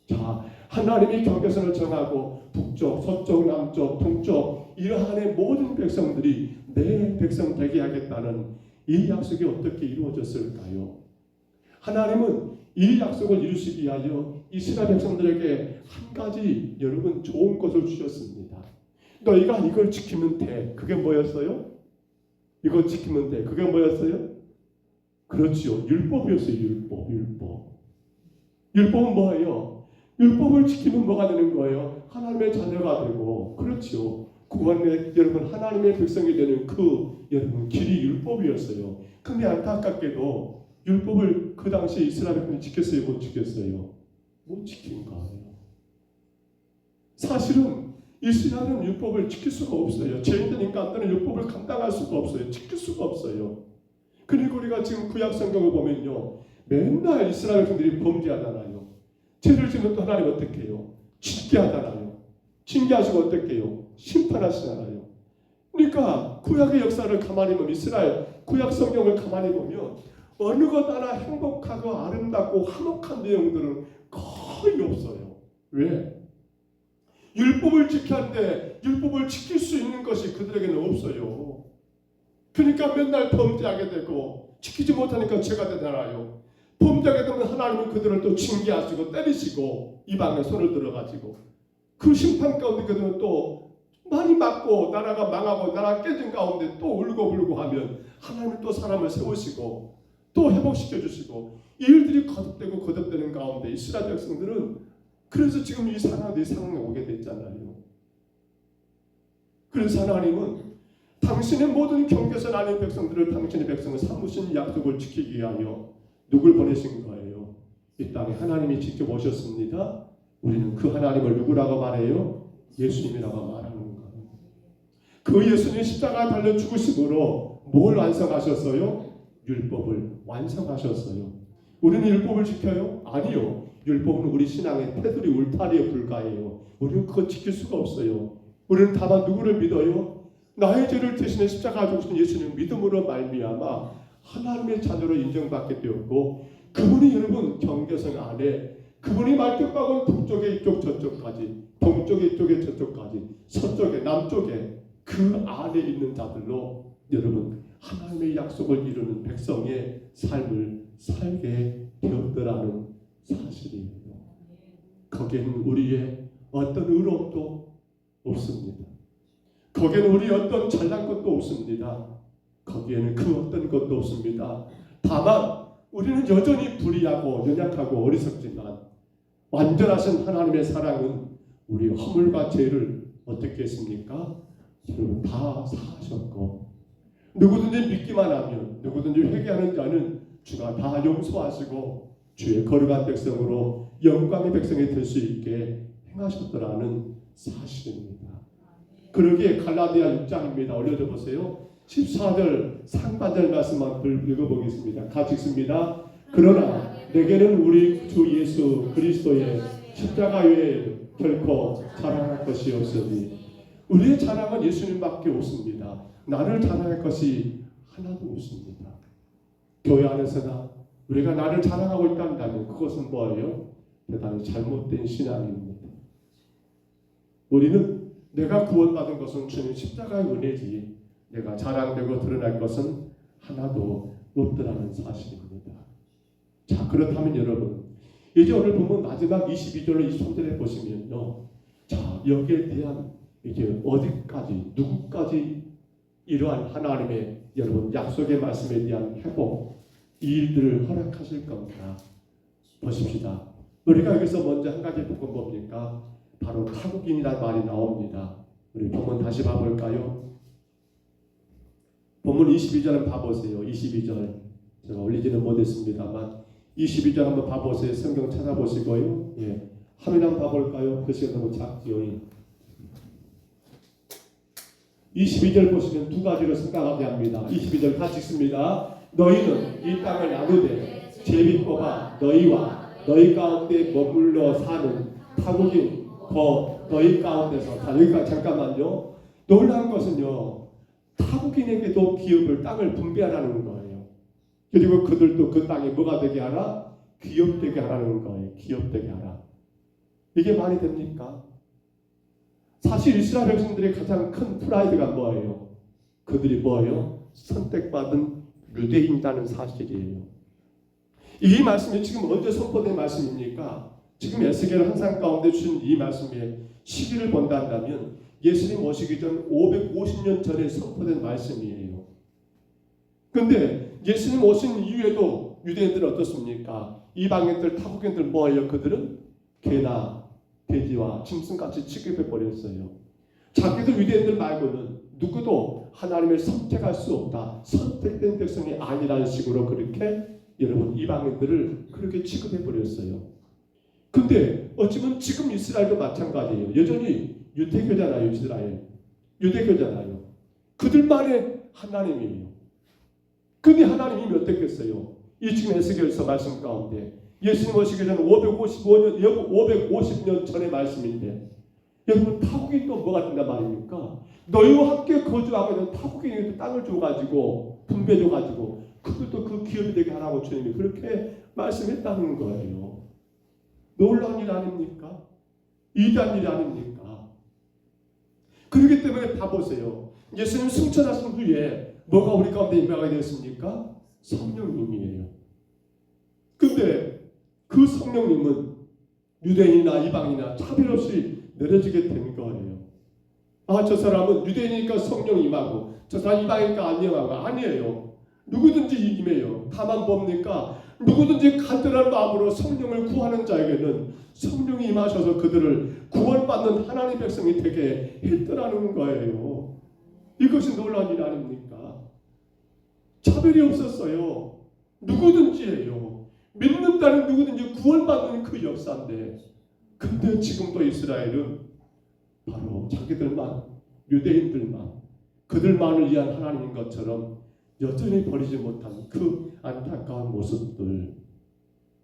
자, 하나님이 경계선을 정하고 북쪽, 서쪽, 남쪽, 동쪽 이러한의 모든 백성들이 내 백성 되게 하겠다는 이 약속이 어떻게 이루어졌을까요? 하나님은 이 약속을 이루시기 위하여 이스라엘 백성들에게 한 가지 여러분 좋은 것을 주셨습니다. 너희가 이걸 지키면 돼. 그게 뭐였어요? 이걸 지키면 돼. 그게 뭐였어요? 그렇지요. 율법이었어요. 율법은 뭐예요? 율법을 지키면 뭐가 되는 거예요? 하나님의 자녀가 되고, 그렇지요. 구원의 여러분 하나님의 백성이 되는 그 여러분 길이 율법이었어요. 근데 안타깝게도 율법을 그 당시 이스라엘 백성이 지켰어요, 못 지켰어요? 못 지킨 거예요. 사실은 이스라엘은 율법을 지킬 수가 없어요. 죄인된 인간들은 율법을 감당할 수가 없어요. 지킬 수가 없어요. 그리고 우리가 지금 구약 성경을 보면요, 맨날 이스라엘 백성들이 범죄하잖아요. 죄를 지면 또 하나님 어떻게 해요? 징계하잖아요. 징계하시고 어떻게 해요? 심판하시잖아요. 그러니까 구약의 역사를 가만히 보면 이스라엘 구약 성경을 가만히 보면 어느 것 하나 행복하고 아름답고 화목한 내용들은 거의 없어요. 왜? 율법을 지켜야 하는데 율법을 지킬 수 있는 것이 그들에게는 없어요. 그러니까 맨날 범죄하게 되고 지키지 못하니까 죄가 되잖아요. 범죄하게 되면 하나님은 그들을 또 징계하시고 때리시고 이방에 손을 들어가지고 그 심판 가운데 그들은 또 많이 맞고 나라가 망하고 나라가 깨진 가운데 또 울고불고 하면 하나님은 또 사람을 세우시고 또 회복시켜 주시고 이 일들이 거듭되는 가운데 이스라엘 백성들은 그래서 지금 이 상황에 오게 됐잖아요. 그래서 하나님은 당신의 모든 경계선 아닌 백성들을 당신의 백성을 삼으신 약속을 지키기 위하여 누굴 보내신 거예요? 이 땅에 하나님이 직접 오셨습니다. 우리는 그 하나님을 누구라고 말해요? 예수님이라고 말하는 거예요. 그 예수님 십자가에 달려 죽으심으로 뭘 완성하셨어요? 율법을 완성하셨어요. 우리는 율법을 지켜요? 아니요. 율법은 우리 신앙의 테두리 울타리에 불과해요. 우리는 그거 지킬 수가 없어요. 우리는 다만 누구를 믿어요? 나의 죄를 대신해 십자가에 죽으신 예수님 믿음으로 말미암아 하나님의 자녀로 인정받게 되었고 그분이 여러분 경계선 안에 그분이 말뜻박은 북쪽에 이쪽 저쪽까지 동쪽에 이쪽에 저쪽까지 서쪽에 남쪽에 그 안에 있는 자들로 여러분 하나님의 약속을 이루는 백성의 삶을 살게 되었더라는 사실이에요. 거기에는 우리의 어떤 의롭도 없습니다. 거기에는 우리 어떤 잘난 것도 없습니다. 거기에는 그 어떤 것도 없습니다. 다만 우리는 여전히 불의하고 연약하고 어리석지만 완전하신 하나님의 사랑은 우리 허물과 죄를 어떻게 했습니까? 여러분 다 사하셨고 누구든지 믿기만 하면 누구든지 회개하는 자는 주가 다 용서하시고 주의 거룩한 백성으로 영광의 백성이 될 수 있게 행하셨더라는 사실입니다. 그러기에 갈라디아 6장입니다. 올려줘 보세요. 14절 상반절 말씀만 읽어보겠습니다. 같이 읽습니다. 그러나 내게는 우리 주 예수 그리스도의 십자가 외에 결코 자랑할 것이 없으니 우리의 자랑은 예수님밖에 없습니다. 나를 자랑할 것이 하나도 없습니다. 교회 안에서나 우리가 나를 자랑하고 있다면 그것은 뭐예요? 대단히 잘못된 신앙입니다. 우리는 내가 구원받은 것은 주님 십자가의 은혜지 내가 자랑되고 드러날 것은 하나도 없더라는 사실입니다. 자, 그렇다면 여러분 이제 오늘 보면 마지막 22절로 23절에 보시면요, 자, 여기에 대한 이제 어디까지 누구까지 이러한 하나님의 여러분 약속의 말씀에 대한 회복 이 일들을 허락하실 겁니다. 보십시다. 우리가 여기서 먼저 한 가지 보고 뭡니까? 바로 타국인이라는 말이 나옵니다. 우리 본문 다시 봐볼까요? 본문 22절은 봐보세요. 22절 제가 올리지는 못했습니다만 22절 한번 봐보세요. 성경 찾아보시고요. 예, 화면 한번 봐볼까요? 글씨가 너무 작지요. 22절 보시면 두 가지로 생각하게 합니다. 22절 같이 읽습니다. 너희는 이 땅을 나누되 제비 뽑아 너희와 너희 가운데 머물러 사는 타국인 너희 가운데서 자, 여기까지 잠깐만요. 놀라운 것은요, 타국인에게도 기업을 땅을 분배하라는 거예요. 그리고 그들도 그 땅이 뭐가 되게 하라? 기업되게 하라는 거예요. 기업되게 하라. 이게 말이 됩니까? 사실 이스라엘 백성들의 가장 큰 프라이드가 뭐예요? 그들이 뭐예요? 선택받은 유대인이라는 사실이에요. 이 말씀이 지금 언제 선포된 말씀입니까? 지금 에스겔 환상 가운데 주신 이 말씀의 시기를 본다면 예수님 오시기 전 550년 전에 선포된 말씀이에요. 그런데 예수님 오신 이후에도 유대인들은 어떻습니까? 이방인들, 타국인들 뭐예요? 그들은 개나 돼지와 짐승같이 취급해버렸어요. 자기들 유대인들 말고는 누구도 하나님을 선택할 수 없다. 선택된 백성이 아니라는 식으로 그렇게 여러분 이방인들을 그렇게 취급해버렸어요. 근데 어쩌면 지금 이스라엘도 마찬가지예요. 여전히 유대교잖아요. 이스라엘 유대교잖아요. 그들만의 하나님이에요. 근데 하나님이 어떻겠어요? 이 지금 에스겔서 말씀 가운데 예수님 오시기 전 550년 전의 말씀인데 여러분 타국이 또 뭐가 된단 말입니까? 너희와 함께 거주하고 있는 타국인에게 땅을 줘가지고 분배 줘가지고 그것도 그 기업이 되게 하라고 주님이 그렇게 말씀했다는 거예요. 놀라운 일 아닙니까? 이단 일 아닙니까? 그렇기 때문에 봐보세요. 예수님 승천하신 후에 뭐가 우리 가운데 임하게 되었습니까? 성령님이에요. 근데 그 성령님은 유대인이나 이방이나 차별 없이 내려지게 된 거예요. 아, 저 사람은 유대인이니까 성령이 임하고 저 사람 이방이니까 안 임하고 아니에요. 누구든지 임해요. 다만 뭡니까? 누구든지 간절한 마음으로 성령을 구하는 자에게는 성령이 임하셔서 그들을 구원받는 하나님의 백성이 되게 했더라는 거예요. 이것이 놀라운 일 아닙니까? 차별이 없었어요. 누구든지예요. 믿는다는 누구든지 구원받는 그 역사인데 근데 지금도 이스라엘은 바로 자기들만 유대인들만 그들만을 위한 하나님인 것처럼 여전히 버리지 못한 그 안타까운 모습들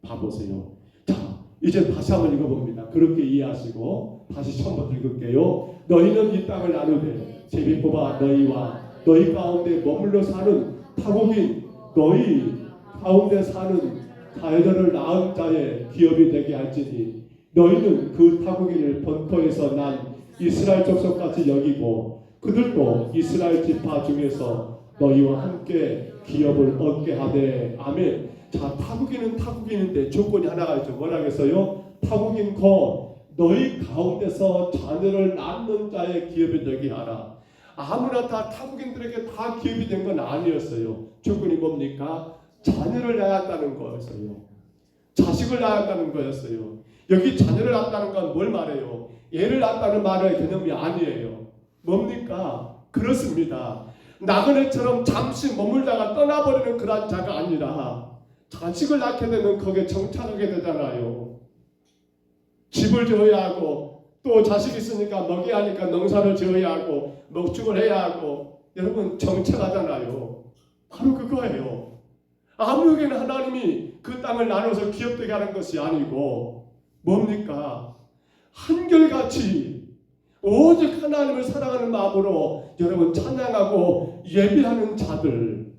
봐보세요. 자, 이제 다시 한번 읽어봅니다. 그렇게 이해하시고 다시 처음부터 읽을게요. 너희는 이 땅을 나누되 제비 뽑아 너희와 너희 가운데 머물러 사는 타국인 너희 가운데 사는 자녀들을 낳은 자의 기업이 되게 할지니 너희는 그 타국인을 본토에서 난 이스라엘 족속같이 여기고 그들도 이스라엘 지파 중에서 너희와 함께 기업을 얻게 하되 아멘. 자, 타국인은 타국인인데 조건이 하나가 있죠. 뭐라겠어요? 타국인 너희 가운데서 자녀를 낳는 자의 기업이 되게 하라. 아무나 다 타국인들에게 다 기업이 된 건 아니었어요. 조건이 뭡니까? 자녀를 낳아야 한다는 거였어요. 자식을 낳아야 한다는 거였어요. 여기 자녀를 낳았다는 건 뭘 말해요? 애를 낳았다는 말의 개념이 아니에요. 뭡니까? 그렇습니다. 나그네처럼 잠시 머물다가 떠나버리는 그런 자가 아니라 자식을 낳게 되면 거기에 정착하게 되잖아요. 집을 지어야 하고 또 자식이 있으니까 먹여야 하니까 농사를 지어야 하고 목축을 해야 하고 여러분 정착하잖아요. 바로 그거예요. 아무에게나 하나님이 그 땅을 나눠서 기업되게 하는 것이 아니고 뭡니까? 한결같이 오직 하나님을 사랑하는 마음으로 여러분 찬양하고 예배하는 자들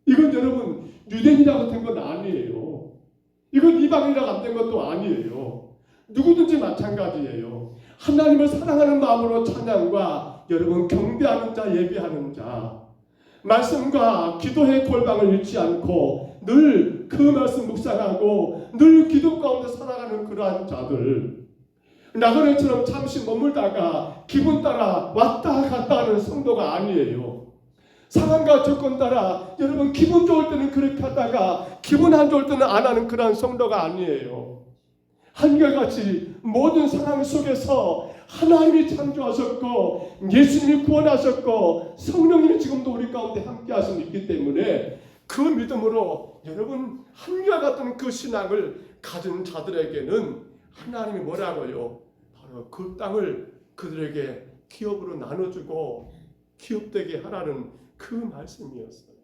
이건 여러분 유대인이라고 된 건 아니에요. 이건 이방인이라고 안 된 것도 아니에요. 누구든지 마찬가지예요. 하나님을 사랑하는 마음으로 찬양과 여러분 경배하는 자, 예배하는 자, 말씀과 기도의 골방을 잃지 않고 늘 그 말씀 묵상하고 늘 기도 가운데 살아가는 그러한 자들, 나그네처럼 잠시 머물다가 기분 따라 왔다 갔다 하는 성도가 아니에요. 상황과 조건 따라 여러분 기분 좋을 때는 그렇게 하다가 기분 안 좋을 때는 안 하는 그러한 성도가 아니에요. 한결같이 모든 상황 속에서 하나님이 창조하셨고 예수님이 구원하셨고 성령님이 지금도 우리 가운데 함께 하시고 있기 때문에 그 믿음으로 여러분 한결같은 그 신앙을 가진 자들에게는 하나님이 뭐라고요? 바로 그 땅을 그들에게 기업으로 나눠주고 기업되게 하라는 그 말씀이었어요.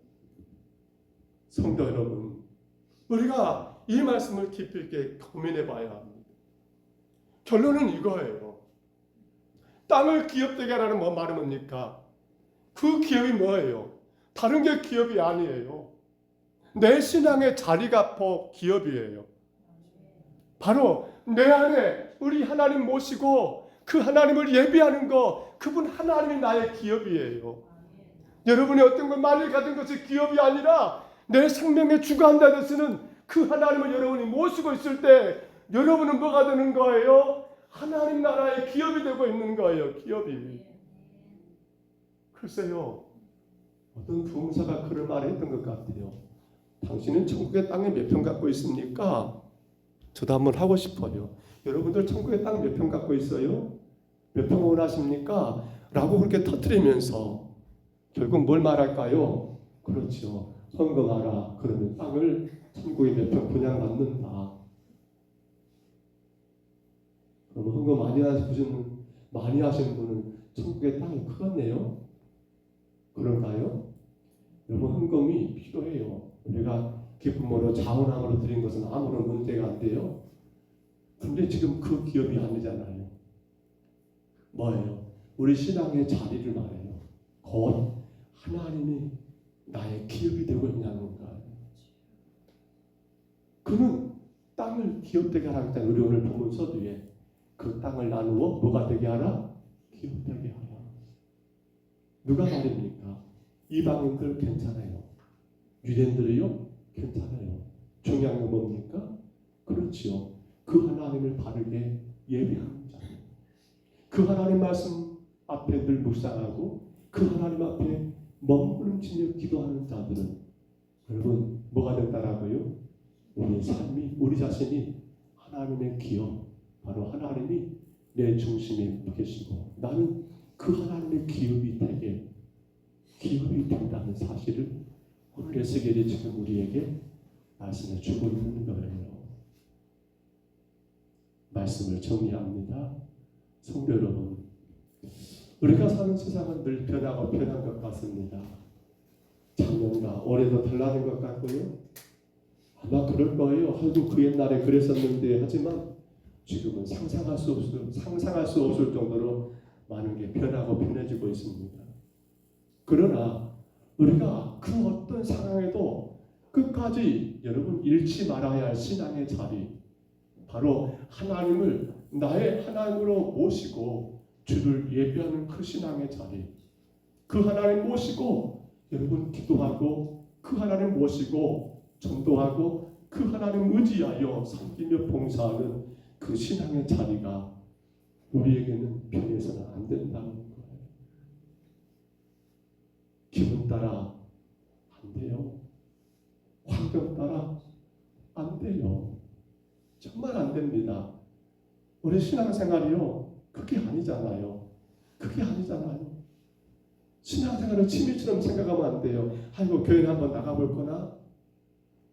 성도 여러분, 우리가 이 말씀을 깊이 있게 고민해 봐야 합니다. 결론은 이거예요. 땅을 기업되게 하라는 뭐 말은 뭡니까? 그 기업이 뭐예요? 다른 게 기업이 아니에요. 내 신앙의 자리가 기업이에요. 바로 내 안에 우리 하나님 모시고 그 하나님을 예배하는 거, 그분 하나님이 나의 기업이에요. 여러분이 어떤 걸 많이 가진 것이 기업이 아니라 내 생명의 주관자 되시는 그 하나님을 여러분이 모시고 있을 때 여러분은 뭐가 되는 거예요? 하나님 나라의 기업이 되고 있는 거예요. 기업이. 글쎄요, 어떤 부흥사가 그런 말을 했던 것 같아요. 당신은 천국의 땅에 몇 평 갖고 있습니까? 저도 한번 하고 싶어요. 여러분들 천국의 땅 몇 평 갖고 있어요? 몇 평 원하십니까? 라고 그렇게 터뜨리면서 결국 뭘 말할까요? 그렇죠. 헌금하라. 그러면 땅을 천국에 몇 평 분양받는다. 그러면 헌금 많이 하시는 분은 천국의 땅이 크겠네요. 그런가요? 여러분 헌금이 필요해요. 우리가 기쁨으로 자원함으로 드린 것은 아무런 문제가 안 돼요. 근데 지금 그 기업이 아니잖아요. 뭐예요? 우리 신앙의 자리를 말해요. 곧 하나님이 나의 기업이 되고 있냐는 거예요. 그는 땅을 기업되게 하라고 했잖아요. 우리 오늘 본문 서두에 그 땅을 나누어 뭐가 되게 하라? 기업되게 하라. 누가 말입니까? 이방인들 괜찮아요. 유대인들이요? 괜찮아요. 중요한 건 뭡니까? 그렇지요. 그 하나님을 바르게 예배하는 자예요. 그 하나님 말씀 앞에 늘 묵상하고 그 하나님 앞에 몸부림치며 기도하는 자들은 여러분 뭐가 된다라고요? 우리 삶이, 우리 자신이 하나님의 기업, 바로 하나님이 내 중심에 계시고 나는 그 하나님의 기업이 되게 기업이 된다는 사실을 오늘 에스겔이 지금 우리에게 말씀해 주고 있는 거예요. 말씀을 정리합니다. 성도 여러분, 우리가 사는 세상은 늘 변하고 변한 것 같습니다. 작년과 올해도 달라진 것 같고요. 아마 그럴 거예요. 아이고 그 옛날에 그랬었는데 하지만 지금은 상상할 수 없을 정도로 많은 게 변하고 변해지고 있습니다. 그러나 우리가 그 어떤 상황에도 끝까지 여러분 잃지 말아야 할 신앙의 자리, 바로 하나님을 나의 하나님으로 모시고 주를 예배하는 그 신앙의 자리, 그 하나님 모시고 여러분 기도하고 그 하나님 모시고 전도하고 그 하나님 의지하여 섬기며 봉사하는 그 신앙의 자리가 우리에게는 변해서는 안 된다는 거예요. 기분 따라 안 돼요. 환경 따라 안 돼요. 정말 안 됩니다. 우리 신앙생활이요, 그게 아니잖아요. 그게 아니잖아요. 신앙생활을 취미처럼 생각하면 안 돼요. 아이고 교회 한번 나가볼 거나?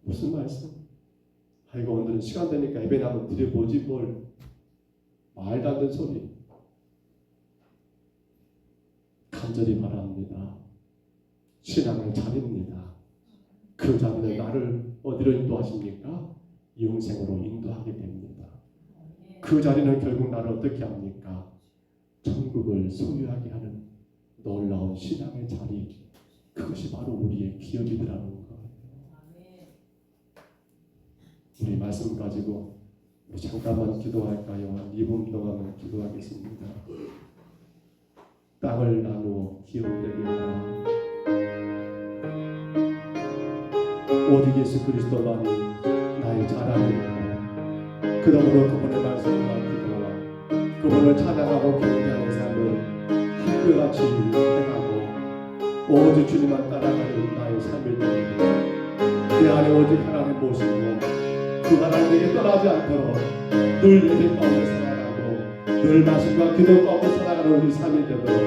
무슨 말씀? 아이고 오늘은 시간 되니까 예배 한번 드려보지 뭘. 말도 안 되는 소리. 간절히 바랍니다. 신앙의 자리입니다. 그 자리는 나를 어디로 인도하십니까? 영생으로 인도하게 됩니다. 그 자리는 결국 나를 어떻게 합니까? 천국을 소유하게 하는 놀라운 신앙의 자리, 그것이 바로 우리의 기업이더라는 거예요. 우리 말씀 가지고 잠깐만 기도할까요? 한 2분 동안만 기도하겠습니다. 땅을 나누어 기업되게 하라. 오직 예수 그리스도만이 나의 자랑이고 그러므로 그분의 말씀과 기도와 그분을 찬양하고 경배하는 삶을 한결같이 행하고 오직 주님만 따라가는 나의 삶을 드리고 내 안에 오직 하나님 모시고 그 하나님에게 떠나지 않도록 늘 예배 가운데 살아가고 늘 말씀과 기도 가운데 살아가는 우리 삶이 되도록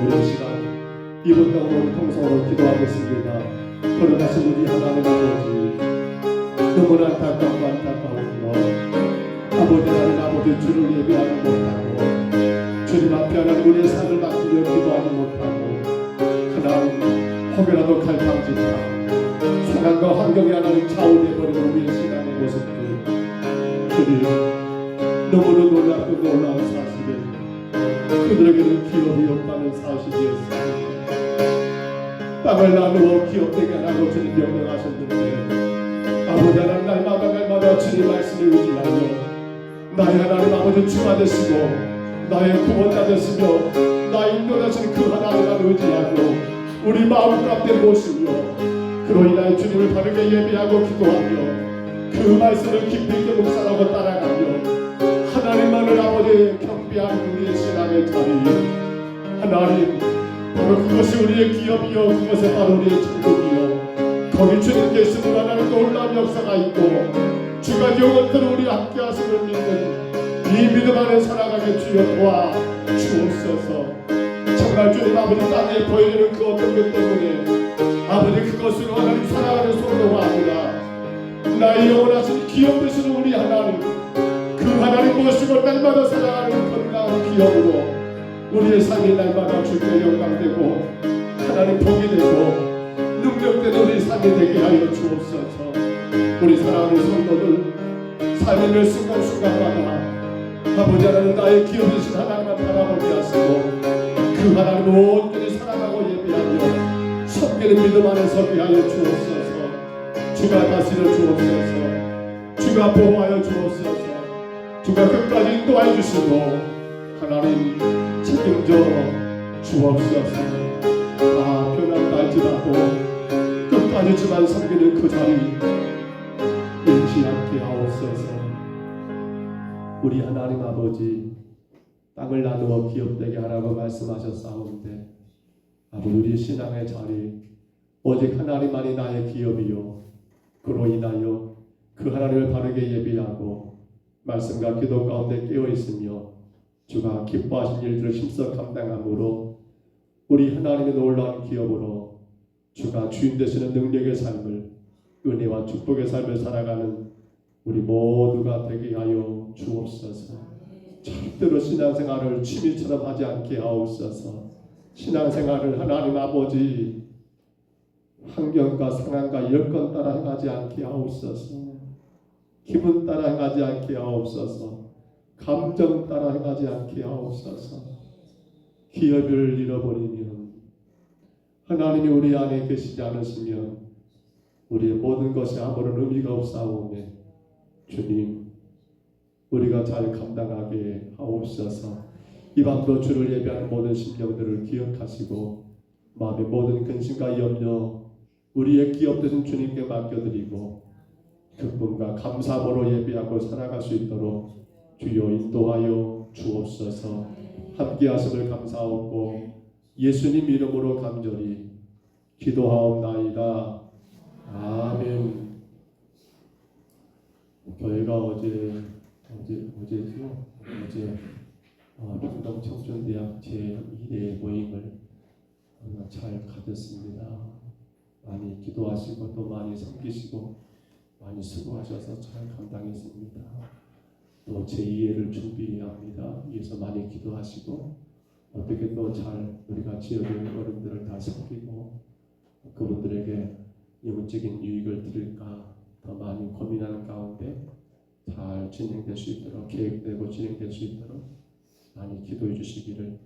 우리 시간 2분 동안 우리 통성으로 기도하겠습니다. 걸어가신 우리 하나님 아버지 너무나 안타깝고 안타까운 아버지 하나님 아버지 주를 예배하지 못하고 주님 앞에 하나님 우리의 삶을 맡기며 기도하지 못하고 하나님 혹여라도 갈팡질팡 상황과 환경이 하나님 좌우되어버리는 우리의 신앙의 모습들 주님 너무나 놀랍고 놀라운 사실은 그들에게는 기업이 없다는 사실이었습니다. 땅을 나누어 기업되게 하라고 주님 명령하셨는데 아버지 하나님 날마다 주님 말씀을 의지하며 나의 하나님 아버지 주가 되시고 나의 구원자 되시며 나의 인도하시는 그 하나님을 의지하고 우리 마음 가운데 모시며 그로 인하여 주님을 바르게 예배하고 기도하며 그 말씀을 깊이 있게 묵상하고 따라가며 하나님만을 아버지 경배하는 우리의 신앙의 자리 하나님 바로 그것이 우리의 기업이요 그것이 바로 우리의 천국이요 거기 주님 계시는 하나님 놀라운 역사가 있고 주가 영원토록 우리 함께 하심을 믿는 이 믿음 안에 살아가게 주여 도와 주옵소서. 정말 주님 아버지 땅에 보이는 그 어떤 것 때문에 아버지 그것으로 하나님 살아가는 성도가 아니라 나의 영원하신 기업 되시는 우리 하나님 그 하나님 모시고 날마다 살아가는 건강한 기업으로 우리의 삶이 날마다 주께 영광되고 하나님 복이 되고 능력되는 우리 삶이 되게 하여 주옵소서. 우리 사랑하는 성도들 삶의 몇 순간순간마다 아버지 하나님 나의 기업이신 하나님만 바라보게 하시고 그 하나님을 온전히 사랑하고 예배하며 섬기는 믿음 안에 서게 하여 주옵소서. 주가 다스려 주옵소서. 주가 보호하여 주옵소서. 주가 끝까지 인도하여 주시고 하나님 책임져 주옵소서. 다 변한 날지라도 끝까지 주만 섬기는 그 자리 잃지 않게 하옵소서. 우리 하나님 아버지 땅을 나누어 기업되게 하라고 말씀하셨사온데 아버지 우리 신앙의 자리 오직 하나님만이 나의 기업이요 그로 인하여 그 하나님을 바르게 예비하고 말씀과 기도 가운데 깨어있으며 주가 기뻐하신 일들을 힘써 감당함으로 우리 하나님의 놀라운 기업으로 주가 주인 되시는 능력의 삶을 은혜와 축복의 삶을 살아가는 우리 모두가 되게 하여 주옵소서. 절대로 신앙생활을 취미처럼 하지 않게 하옵소서. 신앙생활을 하나님 아버지 환경과 상황과 여건 따라 행하지 않게 하옵소서. 기분 따라 행하지 않게 하옵소서. 감정 따라 행하지 않게 하옵소서. 기업을 잃어버리면 하나님이 우리 안에 계시지 않으시면 우리의 모든 것이 아무런 의미가 없사오매 주님 우리가 잘 감당하게 하옵소서. 이 밤도 주를 예배하는 모든 심령들을 기억하시고 마음의 모든 근심과 염려 우리의 기업 되신 주님께 맡겨드리고 기쁨과 감사함으로 예배하고 살아갈 수 있도록 주여 인도하여 주옵소서. 함께 하심을 감사하옵고 예수님 이름으로 간절히 기도하옵나이다. 아멘. 교회가 어제죠? 어제 평동청춘대학 제2대 모임을 잘 가졌습니다. 많이 기도하시고 또 많이 섬기시고 많이 수고하셔서 잘 감당했습니다. 또 제2회를 준비합니다. 위해서 많이 기도하시고 어떻게 또 잘 우리가 지역의 어른들을 다 섬기고 그분들에게 영적인 유익을 드릴까 더 많이 고민하는 가운데 잘 진행될 수 있도록 계획되고 진행될 수 있도록 많이 기도해 주시기를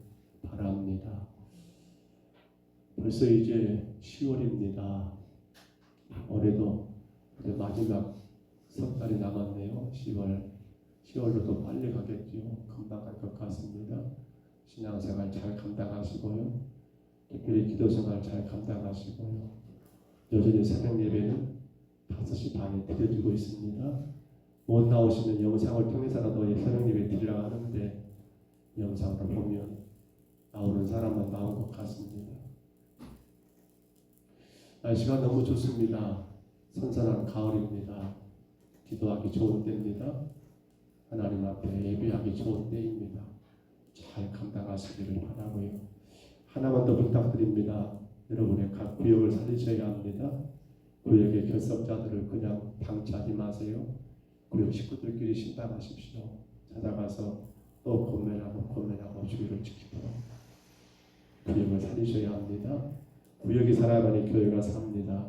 바랍니다. 벌써 이제 10월입니다. 올해도 마지막 석 달이 남았네요. 10월로 더 빨리 가겠죠. 금방 갈 것 같습니다. 신앙생활 잘 감당하시고요. 특별히 기도생활 잘 감당하시고요. 여전히 새벽 예배는 5시 반에 드려지고 있습니다. 못 나오시면 영상을 통해서라도 새벽 예배 드리려고 하는데 영상을 보면 나오는 사람만 나온 것 같습니다. 날씨가 너무 좋습니다. 선선한 가을입니다. 기도하기 좋은 때입니다. 하나님 앞에 예배하기 좋은 때입니다. 잘 감당하시기를 바라고요. 하나만 더 부탁드립니다. 여러분의 각 구역을 살리셔야 합니다. 구역의 결석자들을 그냥 방치하지 마세요. 구역 식구들끼리 신방하십시오. 찾아가서 또 권면하고 주의를 지키도록 구역을 살리셔야 합니다. 구역이 살아야만이 교회가 삽니다.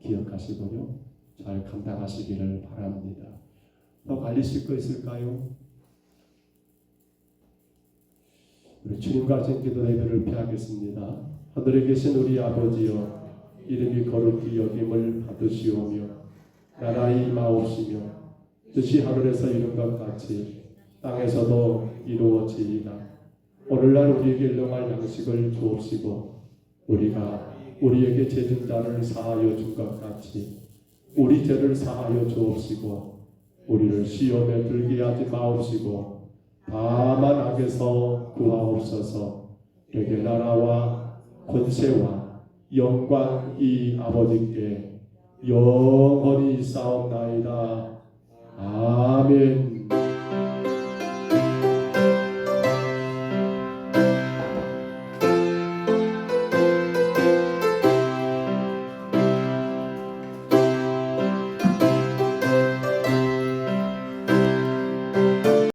기억하시고요. 잘 감당하시기를 바랍니다. 더 관리실 거 있을까요? 우리 주님과 같이 기도 예배를 피하겠습니다. 하늘에 계신 우리 아버지여, 이름이 거룩히 여김을 받으시오며 나라의 임하옵시며 뜻이 하늘에서 이룬 것 같이 땅에서도 이루어지이다. 오늘날 우리에게 일용할 양식을 주옵시고 우리가 우리에게 죄진 자를 사하여 준 것 같이 우리 죄를 사하여 주옵시고 우리를 시험에 들게 하지 마옵시고 다만 악에서 구하옵소서. 내게 나라와 권세와 영광이 아버지께 영원히 있사옵나이다. 아멘.